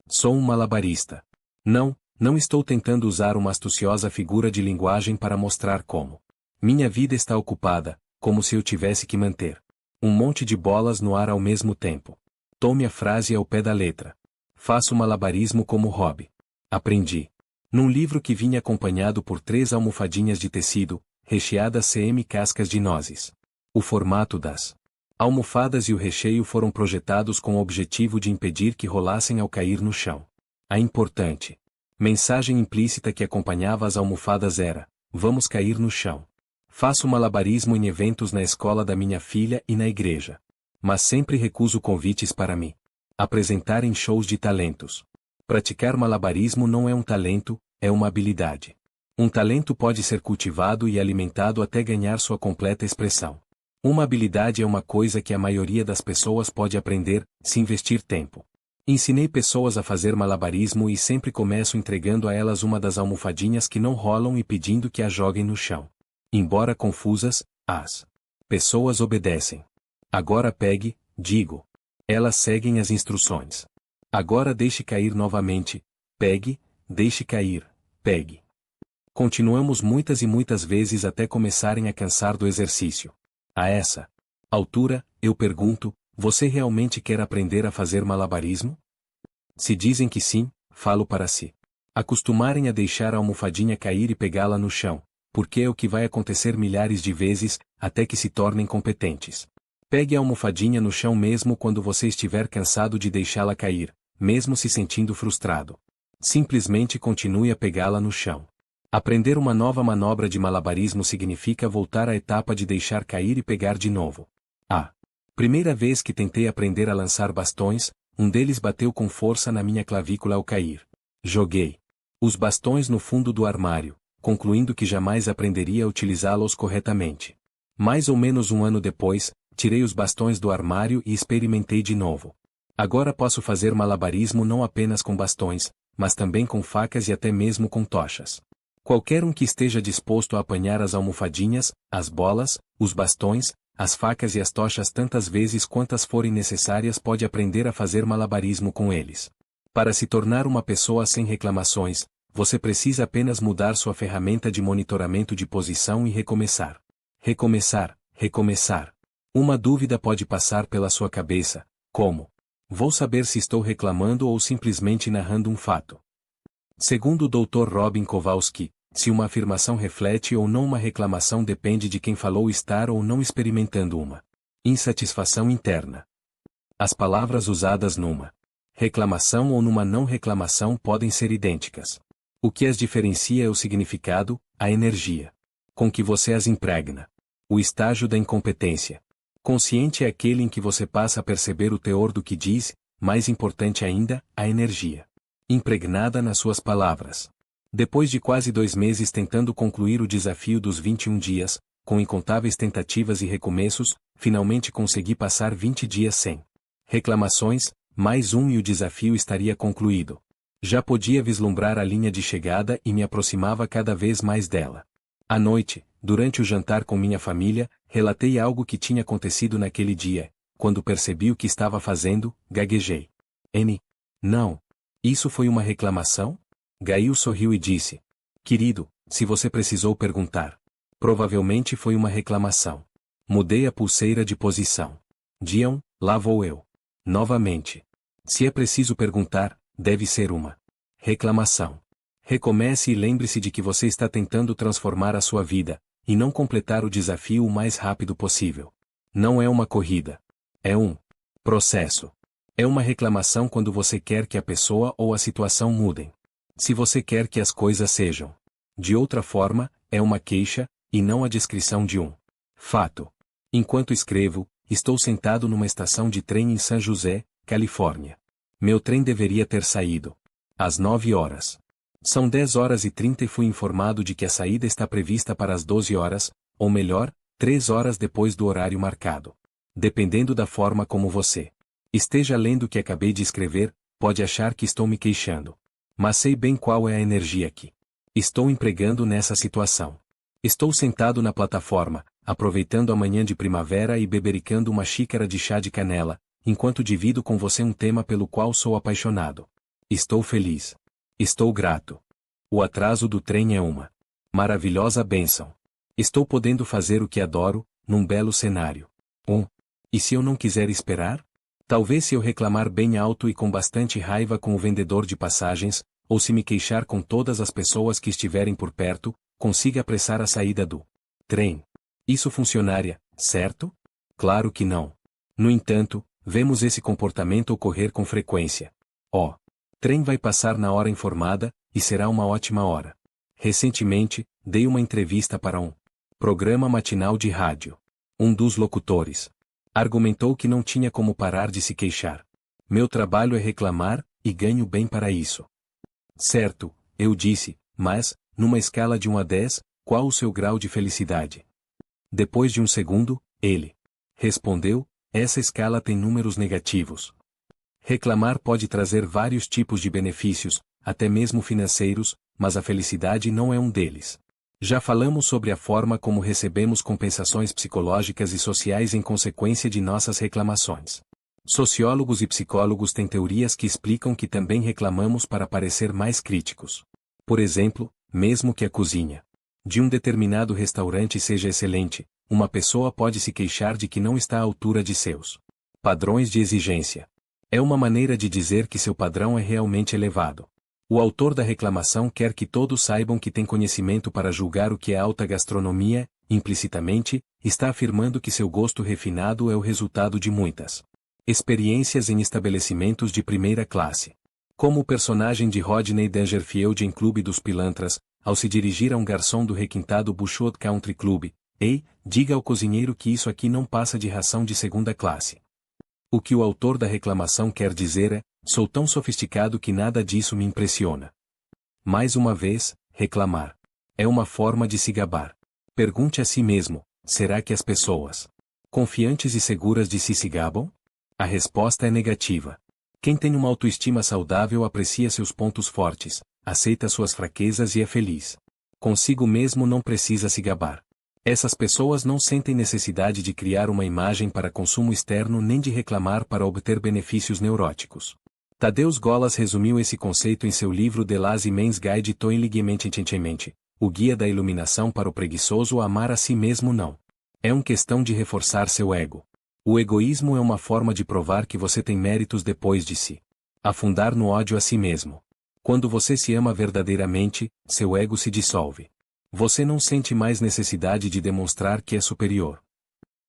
Sou um malabarista. Não estou tentando usar uma astuciosa figura de linguagem para mostrar como minha vida está ocupada, como se eu tivesse que manter um monte de bolas no ar ao mesmo tempo. Tome a frase ao pé da letra. Faço malabarismo como hobby. Aprendi. Num livro que vinha acompanhado por 3 almofadinhas de tecido, recheadas CM cascas de nozes. O formato das almofadas e o recheio foram projetados com o objetivo de impedir que rolassem ao cair no chão. A importante mensagem implícita que acompanhava as almofadas era: vamos cair no chão. Faço malabarismo em eventos na escola da minha filha e na igreja. Mas sempre recuso convites para me apresentar em shows de talentos. Praticar malabarismo não é um talento, é uma habilidade. Um talento pode ser cultivado e alimentado até ganhar sua completa expressão. Uma habilidade é uma coisa que a maioria das pessoas pode aprender, se investir tempo. Ensinei pessoas a fazer malabarismo e sempre começo entregando a elas uma das almofadinhas que não rolam e pedindo que a joguem no chão. Embora confusas, as pessoas obedecem. Agora pegue, digo. Elas seguem as instruções. Agora deixe cair novamente. Pegue, deixe cair, pegue. Continuamos muitas e muitas vezes até começarem a cansar do exercício. A essa altura, eu pergunto: você realmente quer aprender a fazer malabarismo? Se dizem que sim, falo para si. Acostumarem a deixar a almofadinha cair e pegá-la no chão, porque é o que vai acontecer milhares de vezes, até que se tornem competentes. Pegue a almofadinha no chão mesmo quando você estiver cansado de deixá-la cair, mesmo se sentindo frustrado. Simplesmente continue a pegá-la no chão. Aprender uma nova manobra de malabarismo significa voltar à etapa de deixar cair e pegar de novo. A primeira vez que tentei aprender a lançar bastões, um deles bateu com força na minha clavícula ao cair. Joguei os bastões no fundo do armário, concluindo que jamais aprenderia a utilizá-los corretamente. Mais ou menos um ano depois, tirei os bastões do armário e experimentei de novo. Agora posso fazer malabarismo não apenas com bastões, mas também com facas e até mesmo com tochas. Qualquer um que esteja disposto a apanhar as almofadinhas, as bolas, os bastões, as facas e as tochas tantas vezes quantas forem necessárias pode aprender a fazer malabarismo com eles. Para se tornar uma pessoa sem reclamações, você precisa apenas mudar sua ferramenta de monitoramento de posição e recomeçar. Recomeçar, recomeçar. Uma dúvida pode passar pela sua cabeça: como vou saber se estou reclamando ou simplesmente narrando um fato? Segundo o Dr. Robin Kowalski, se uma afirmação reflete ou não uma reclamação depende de quem falou estar ou não experimentando uma insatisfação interna. As palavras usadas numa reclamação ou numa não reclamação podem ser idênticas. O que as diferencia é o significado, a energia com que você as impregna. O estágio da incompetência consciente é aquele em que você passa a perceber o teor do que diz, mais importante ainda, a energia impregnada nas suas palavras. Depois de quase 2 meses tentando concluir o desafio dos 21 dias, com incontáveis tentativas e recomeços, finalmente consegui passar 20 dias sem reclamações, mais um e o desafio estaria concluído. Já podia vislumbrar a linha de chegada e me aproximava cada vez mais dela. À noite, durante o jantar com minha família, relatei algo que tinha acontecido naquele dia. Quando percebi o que estava fazendo, gaguejei. Não. Isso foi uma reclamação? Gail sorriu e disse: querido, se você precisou perguntar. Provavelmente foi uma reclamação. Mudei a pulseira de posição. Dion, lá vou eu. Novamente. Se é preciso perguntar, deve ser uma reclamação. Recomece e lembre-se de que você está tentando transformar a sua vida, e não completar o desafio o mais rápido possível. Não é uma corrida. É um processo. É uma reclamação quando você quer que a pessoa ou a situação mudem. Se você quer que as coisas sejam de outra forma, é uma queixa, e não a descrição de um fato. Enquanto escrevo, estou sentado numa estação de trem em San José, Califórnia. Meu trem deveria ter saído às 9 horas. São 10 horas e 30 e fui informado de que a saída está prevista para as 12 horas, ou melhor, 3 horas depois do horário marcado. Dependendo da forma como você esteja lendo o que acabei de escrever, pode achar que estou me queixando. Mas sei bem qual é a energia que estou empregando nessa situação. Estou sentado na plataforma, aproveitando a manhã de primavera e bebericando uma xícara de chá de canela, enquanto divido com você um tema pelo qual sou apaixonado. Estou feliz. Estou grato. O atraso do trem é uma maravilhosa bênção. Estou podendo fazer o que adoro, num belo cenário. E se eu não quiser esperar? Talvez se eu reclamar bem alto e com bastante raiva com o vendedor de passagens, ou se me queixar com todas as pessoas que estiverem por perto, consiga apressar a saída do trem. Isso funcionaria, certo? Claro que não. No entanto, vemos esse comportamento ocorrer com frequência. Trem vai passar na hora informada, e será uma ótima hora. Recentemente, dei uma entrevista para um programa matinal de rádio. Um dos locutores argumentou que não tinha como parar de se queixar. Meu trabalho é reclamar, e ganho bem para isso. Certo, eu disse, mas, numa escala de 1 a 10, qual o seu grau de felicidade? Depois de um segundo, ele respondeu, essa escala tem números negativos. Reclamar pode trazer vários tipos de benefícios, até mesmo financeiros, mas a felicidade não é um deles. Já falamos sobre a forma como recebemos compensações psicológicas e sociais em consequência de nossas reclamações. Sociólogos e psicólogos têm teorias que explicam que também reclamamos para parecer mais críticos. Por exemplo, mesmo que a cozinha de um determinado restaurante seja excelente, uma pessoa pode se queixar de que não está à altura de seus padrões de exigência. É uma maneira de dizer que seu padrão é realmente elevado. O autor da reclamação quer que todos saibam que tem conhecimento para julgar o que é alta gastronomia, implicitamente, está afirmando que seu gosto refinado é o resultado de muitas experiências em estabelecimentos de primeira classe. Como o personagem de Rodney Dangerfield em Clube dos Pilantras, ao se dirigir a um garçom do requintado Bushwood Country Club, ei, diga ao cozinheiro que isso aqui não passa de ração de segunda classe. O que o autor da reclamação quer dizer é, sou tão sofisticado que nada disso me impressiona. Mais uma vez, reclamar é uma forma de se gabar. Pergunte a si mesmo, será que as pessoas confiantes e seguras de si se gabam? A resposta é negativa. Quem tem uma autoestima saudável aprecia seus pontos fortes, aceita suas fraquezas e é feliz. Consigo mesmo não precisa se gabar. Essas pessoas não sentem necessidade de criar uma imagem para consumo externo nem de reclamar para obter benefícios neuróticos. Tadeusz Golas resumiu esse conceito em seu livro The Lazy Man's Guide to Enlightenment, o guia da iluminação para o preguiçoso amar a si mesmo não. É uma questão de reforçar seu ego. O egoísmo é uma forma de provar que você tem méritos depois de se afundar no ódio a si mesmo. Quando você se ama verdadeiramente, seu ego se dissolve. Você não sente mais necessidade de demonstrar que é superior.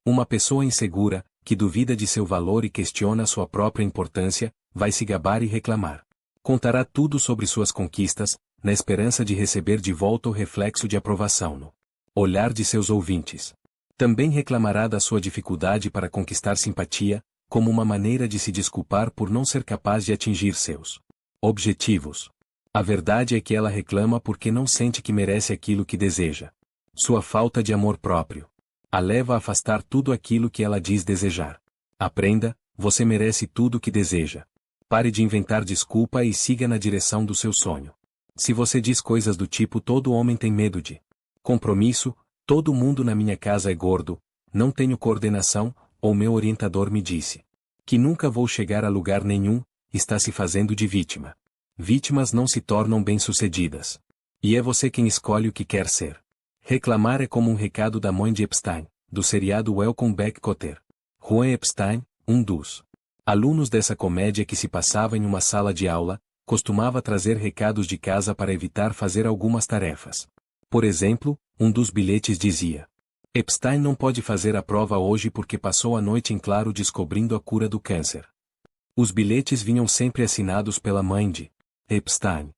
Uma pessoa insegura, que duvida de seu valor e questiona sua própria importância, vai se gabar e reclamar. Contará tudo sobre suas conquistas, na esperança de receber de volta o reflexo de aprovação no olhar de seus ouvintes. Também reclamará da sua dificuldade para conquistar simpatia, como uma maneira de se desculpar por não ser capaz de atingir seus objetivos. A verdade é que ela reclama porque não sente que merece aquilo que deseja. Sua falta de amor próprio a leva a afastar tudo aquilo que ela diz desejar. Aprenda, você merece tudo o que deseja. Pare de inventar desculpa e siga na direção do seu sonho. Se você diz coisas do tipo todo homem tem medo de compromisso, todo mundo na minha casa é gordo, não tenho coordenação, ou meu orientador me disse que nunca vou chegar a lugar nenhum, está se fazendo de vítima. Vítimas não se tornam bem-sucedidas. E é você quem escolhe o que quer ser. Reclamar é como um recado da mãe de Epstein, do seriado Welcome Back Kotter. Juan Epstein, um dos alunos dessa comédia que se passava em uma sala de aula, costumava trazer recados de casa para evitar fazer algumas tarefas. Por exemplo, um dos bilhetes dizia: Epstein não pode fazer a prova hoje porque passou a noite em claro descobrindo a cura do câncer. Os bilhetes vinham sempre assinados pela mãe de Epstein.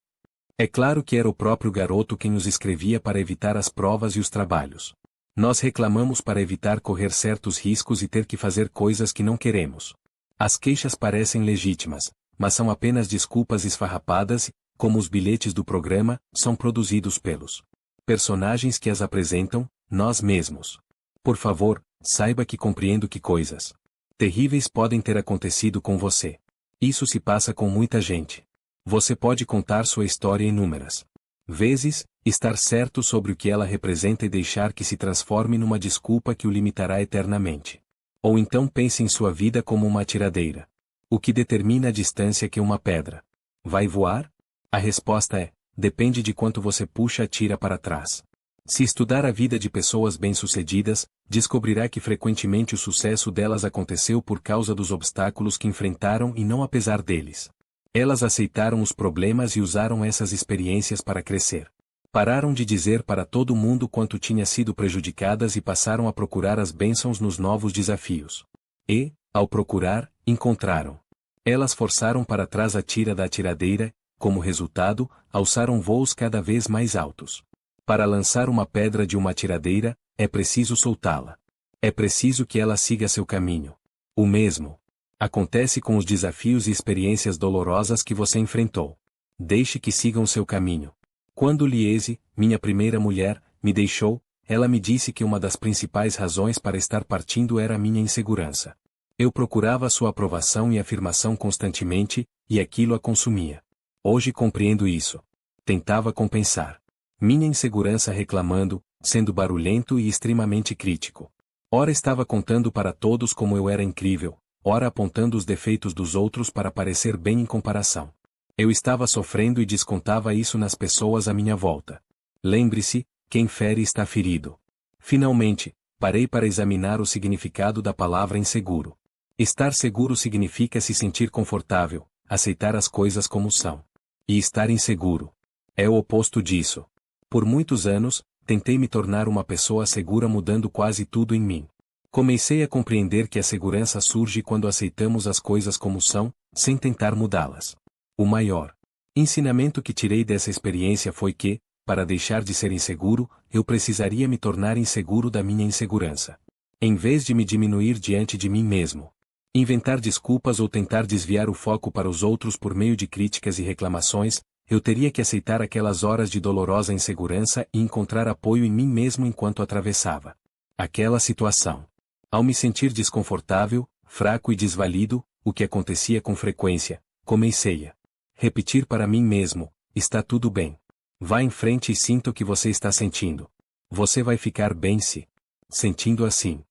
É claro que era o próprio garoto quem os escrevia para evitar as provas e os trabalhos. Nós reclamamos para evitar correr certos riscos e ter que fazer coisas que não queremos. As queixas parecem legítimas, mas são apenas desculpas esfarrapadas e, como os bilhetes do programa, são produzidos pelos personagens que as apresentam, nós mesmos. Por favor, saiba que compreendo que coisas terríveis podem ter acontecido com você. Isso se passa com muita gente. Você pode contar sua história inúmeras vezes, estar certo sobre o que ela representa e deixar que se transforme numa desculpa que o limitará eternamente. Ou então pense em sua vida como uma atiradeira. O que determina a distância que uma pedra vai voar? A resposta é: depende de quanto você puxa a tira para trás. Se estudar a vida de pessoas bem-sucedidas, descobrirá que frequentemente o sucesso delas aconteceu por causa dos obstáculos que enfrentaram e não apesar deles. Elas aceitaram os problemas e usaram essas experiências para crescer. Pararam de dizer para todo mundo quanto tinha sido prejudicadas e passaram a procurar as bênçãos nos novos desafios. E, ao procurar, encontraram. Elas forçaram para trás a tira da atiradeira, como resultado, alçaram voos cada vez mais altos. Para lançar uma pedra de uma atiradeira, é preciso soltá-la. É preciso que ela siga seu caminho. O mesmo acontece com os desafios e experiências dolorosas que você enfrentou. Deixe que sigam seu caminho. Quando Liese, minha primeira mulher, me deixou, ela me disse que uma das principais razões para estar partindo era a minha insegurança. Eu procurava sua aprovação e afirmação constantemente, e aquilo a consumia. Hoje compreendo isso. Tentava compensar minha insegurança reclamando, sendo barulhento e extremamente crítico. Ora estava contando para todos como eu era incrível, ora apontando os defeitos dos outros para parecer bem em comparação. Eu estava sofrendo e descontava isso nas pessoas à minha volta. Lembre-se, quem fere está ferido. Finalmente, parei para examinar o significado da palavra inseguro. Estar seguro significa se sentir confortável, aceitar as coisas como são. E estar inseguro é o oposto disso. Por muitos anos, tentei me tornar uma pessoa segura mudando quase tudo em mim. Comecei a compreender que a segurança surge quando aceitamos as coisas como são, sem tentar mudá-las. O maior ensinamento que tirei dessa experiência foi que, para deixar de ser inseguro, eu precisaria me tornar inseguro da minha insegurança. Em vez de me diminuir diante de mim mesmo, inventar desculpas ou tentar desviar o foco para os outros por meio de críticas e reclamações, eu teria que aceitar aquelas horas de dolorosa insegurança e encontrar apoio em mim mesmo enquanto atravessava aquela situação. Ao me sentir desconfortável, fraco e desvalido, o que acontecia com frequência, comecei a repetir para mim mesmo: está tudo bem. Vá em frente e sinta o que você está sentindo. Você vai ficar bem se sentindo assim.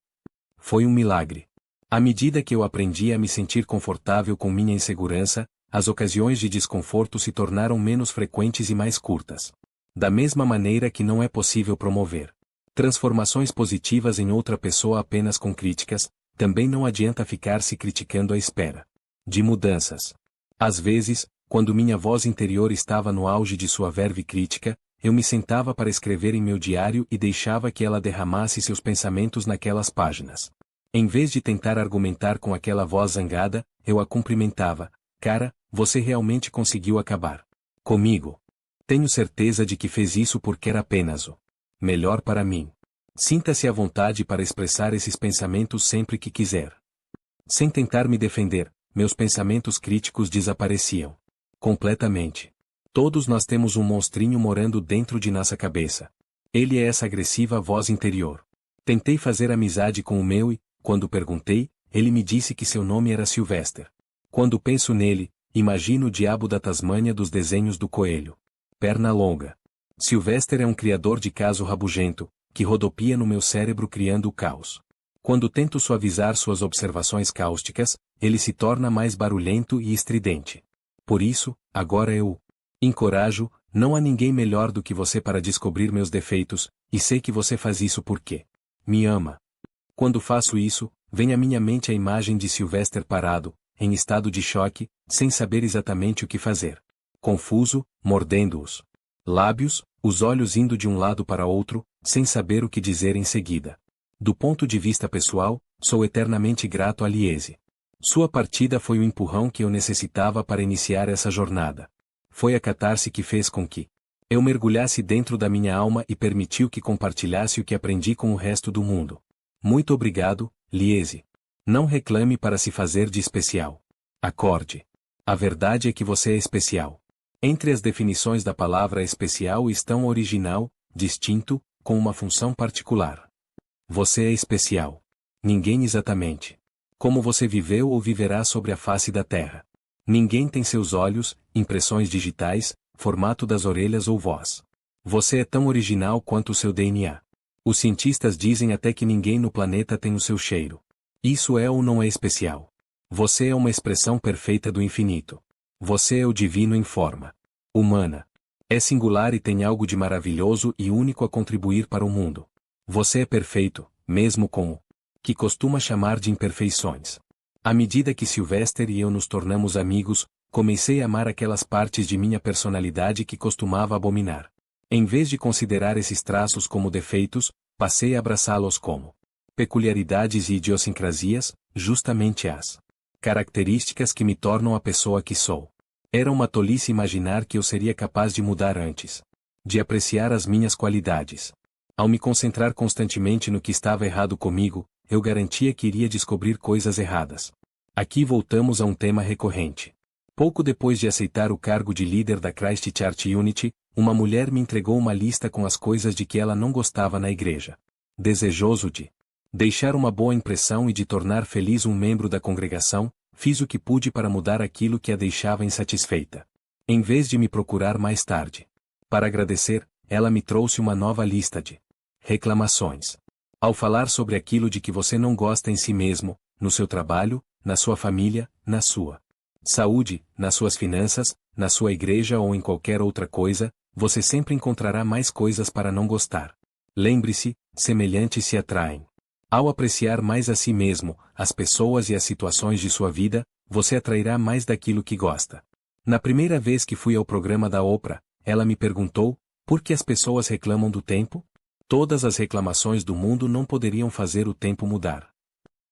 Foi um milagre. À medida que eu aprendi a me sentir confortável com minha insegurança, as ocasiões de desconforto se tornaram menos frequentes e mais curtas. Da mesma maneira que não é possível promover transformações positivas em outra pessoa apenas com críticas, também não adianta ficar se criticando à espera de mudanças. Às vezes, quando minha voz interior estava no auge de sua verve crítica, eu me sentava para escrever em meu diário e deixava que ela derramasse seus pensamentos naquelas páginas. Em vez de tentar argumentar com aquela voz zangada, eu a cumprimentava: cara, você realmente conseguiu acabar comigo. Tenho certeza de que fez isso porque era apenas o melhor para mim. Sinta-se à vontade para expressar esses pensamentos sempre que quiser. Sem tentar me defender, meus pensamentos críticos desapareciam completamente. Todos nós temos um monstrinho morando dentro de nossa cabeça. Ele é essa agressiva voz interior. Tentei fazer amizade com o meu e, quando perguntei, ele me disse que seu nome era Sylvester. Quando penso nele, imagino o diabo da Tasmânia dos desenhos do coelho. Perna longa. Sylvester é um criador de caso rabugento, que rodopia no meu cérebro criando o caos. Quando tento suavizar suas observações cáusticas, ele se torna mais barulhento e estridente. Por isso, agora eu encorajo: não há ninguém melhor do que você para descobrir meus defeitos, e sei que você faz isso porque me ama. Quando faço isso, vem à minha mente a imagem de Sylvester parado, em estado de choque, sem saber exatamente o que fazer. Confuso, mordendo os lábios, os olhos indo de um lado para outro, sem saber o que dizer em seguida. Do ponto de vista pessoal, sou eternamente grato a Liese. Sua partida foi o empurrão que eu necessitava para iniciar essa jornada. Foi a catarse que fez com que eu mergulhasse dentro da minha alma e permitiu que compartilhasse o que aprendi com o resto do mundo. Muito obrigado, Liese. Não reclame para se fazer de especial. Acorde. A verdade é que você é especial. Entre as definições da palavra especial estão original, distinto, com uma função particular. Você é especial. Ninguém exatamente. Como você viveu ou viverá sobre a face da Terra. Ninguém tem seus olhos, impressões digitais, formato das orelhas ou voz. Você é tão original quanto o seu DNA. Os cientistas dizem até que ninguém no planeta tem o seu cheiro. Isso é ou não é especial? Você é uma expressão perfeita do infinito. Você é o divino em forma humana. É singular e tem algo de maravilhoso e único a contribuir para o mundo. Você é perfeito, mesmo com o que costuma chamar de imperfeições. À medida que Sylvester e eu nos tornamos amigos, comecei a amar aquelas partes de minha personalidade que costumava abominar. Em vez de considerar esses traços como defeitos, passei a abraçá-los como peculiaridades e idiosincrasias, justamente as características que me tornam a pessoa que sou. Era uma tolice imaginar que eu seria capaz de mudar antes de apreciar as minhas qualidades. Ao me concentrar constantemente no que estava errado comigo, eu garantia que iria descobrir coisas erradas. Aqui voltamos a um tema recorrente. Pouco depois de aceitar o cargo de líder da Christchurch Unity, uma mulher me entregou uma lista com as coisas de que ela não gostava na igreja. Desejoso de deixar uma boa impressão e de tornar feliz um membro da congregação, fiz o que pude para mudar aquilo que a deixava insatisfeita. Em vez de me procurar mais tarde para agradecer, ela me trouxe uma nova lista de reclamações. Ao falar sobre aquilo de que você não gosta em si mesmo, no seu trabalho, na sua família, na sua saúde, nas suas finanças, na sua igreja ou em qualquer outra coisa, você sempre encontrará mais coisas para não gostar. Lembre-se, semelhantes se atraem. Ao apreciar mais a si mesmo, as pessoas e as situações de sua vida, você atrairá mais daquilo que gosta. Na primeira vez que fui ao programa da Oprah, ela me perguntou, por que as pessoas reclamam do tempo? Todas as reclamações do mundo não poderiam fazer o tempo mudar.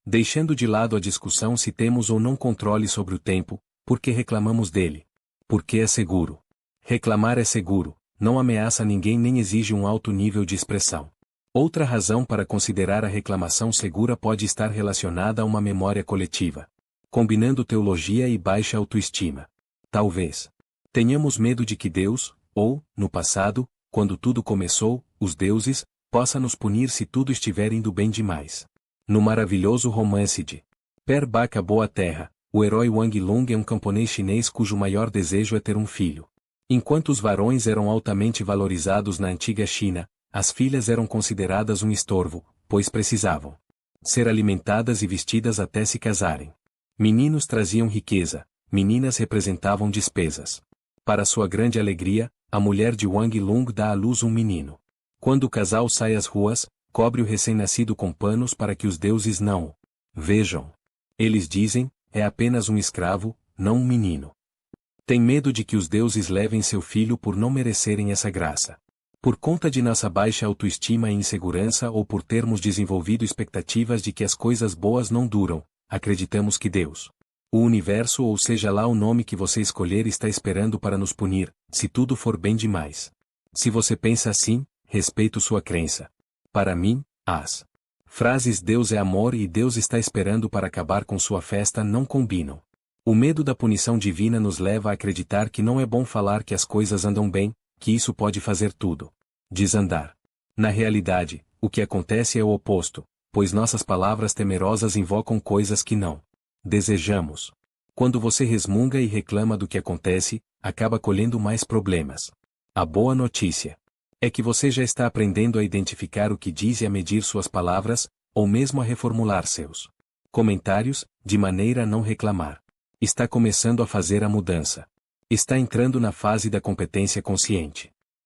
Deixando de lado a discussão se temos ou não controle sobre o tempo, por que reclamamos dele? Porque é seguro. Reclamar é seguro, não ameaça ninguém nem exige um alto nível de expressão. Outra razão para considerar a reclamação segura pode estar relacionada a uma memória coletiva. Combinando teologia e baixa autoestima. Talvez tenhamos medo de que Deus, ou, no passado, quando tudo começou, os deuses, possa nos punir se tudo estiver indo bem demais. No maravilhoso romance de Per Baka Boa Terra, o herói Wang Lung é um camponês chinês cujo maior desejo é ter um filho. Enquanto os varões eram altamente valorizados na antiga China, as filhas eram consideradas um estorvo, pois precisavam ser alimentadas e vestidas até se casarem. Meninos traziam riqueza, meninas representavam despesas. Para sua grande alegria, a mulher de Wang Lung dá à luz um menino. Quando o casal sai às ruas, cobre o recém-nascido com panos para que os deuses não o vejam. Eles dizem, é apenas um escravo, não um menino. Tem medo de que os deuses levem seu filho por não merecerem essa graça. Por conta de nossa baixa autoestima e insegurança ou por termos desenvolvido expectativas de que as coisas boas não duram, acreditamos que Deus, o universo ou seja lá o nome que você escolher está esperando para nos punir, se tudo for bem demais. Se você pensa assim, respeito sua crença. Para mim, as frases Deus é amor e Deus está esperando para acabar com sua festa não combinam. O medo da punição divina nos leva a acreditar que não é bom falar que as coisas andam bem, que isso pode fazer tudo desandar. Na realidade, o que acontece é o oposto, pois nossas palavras temerosas invocam coisas que não desejamos. Quando você resmunga e reclama do que acontece, acaba colhendo mais problemas. A boa notícia é que você já está aprendendo a identificar o que diz e a medir suas palavras, ou mesmo a reformular seus comentários, de maneira a não reclamar. Está começando a fazer a mudança. Está entrando na fase da competência consciente.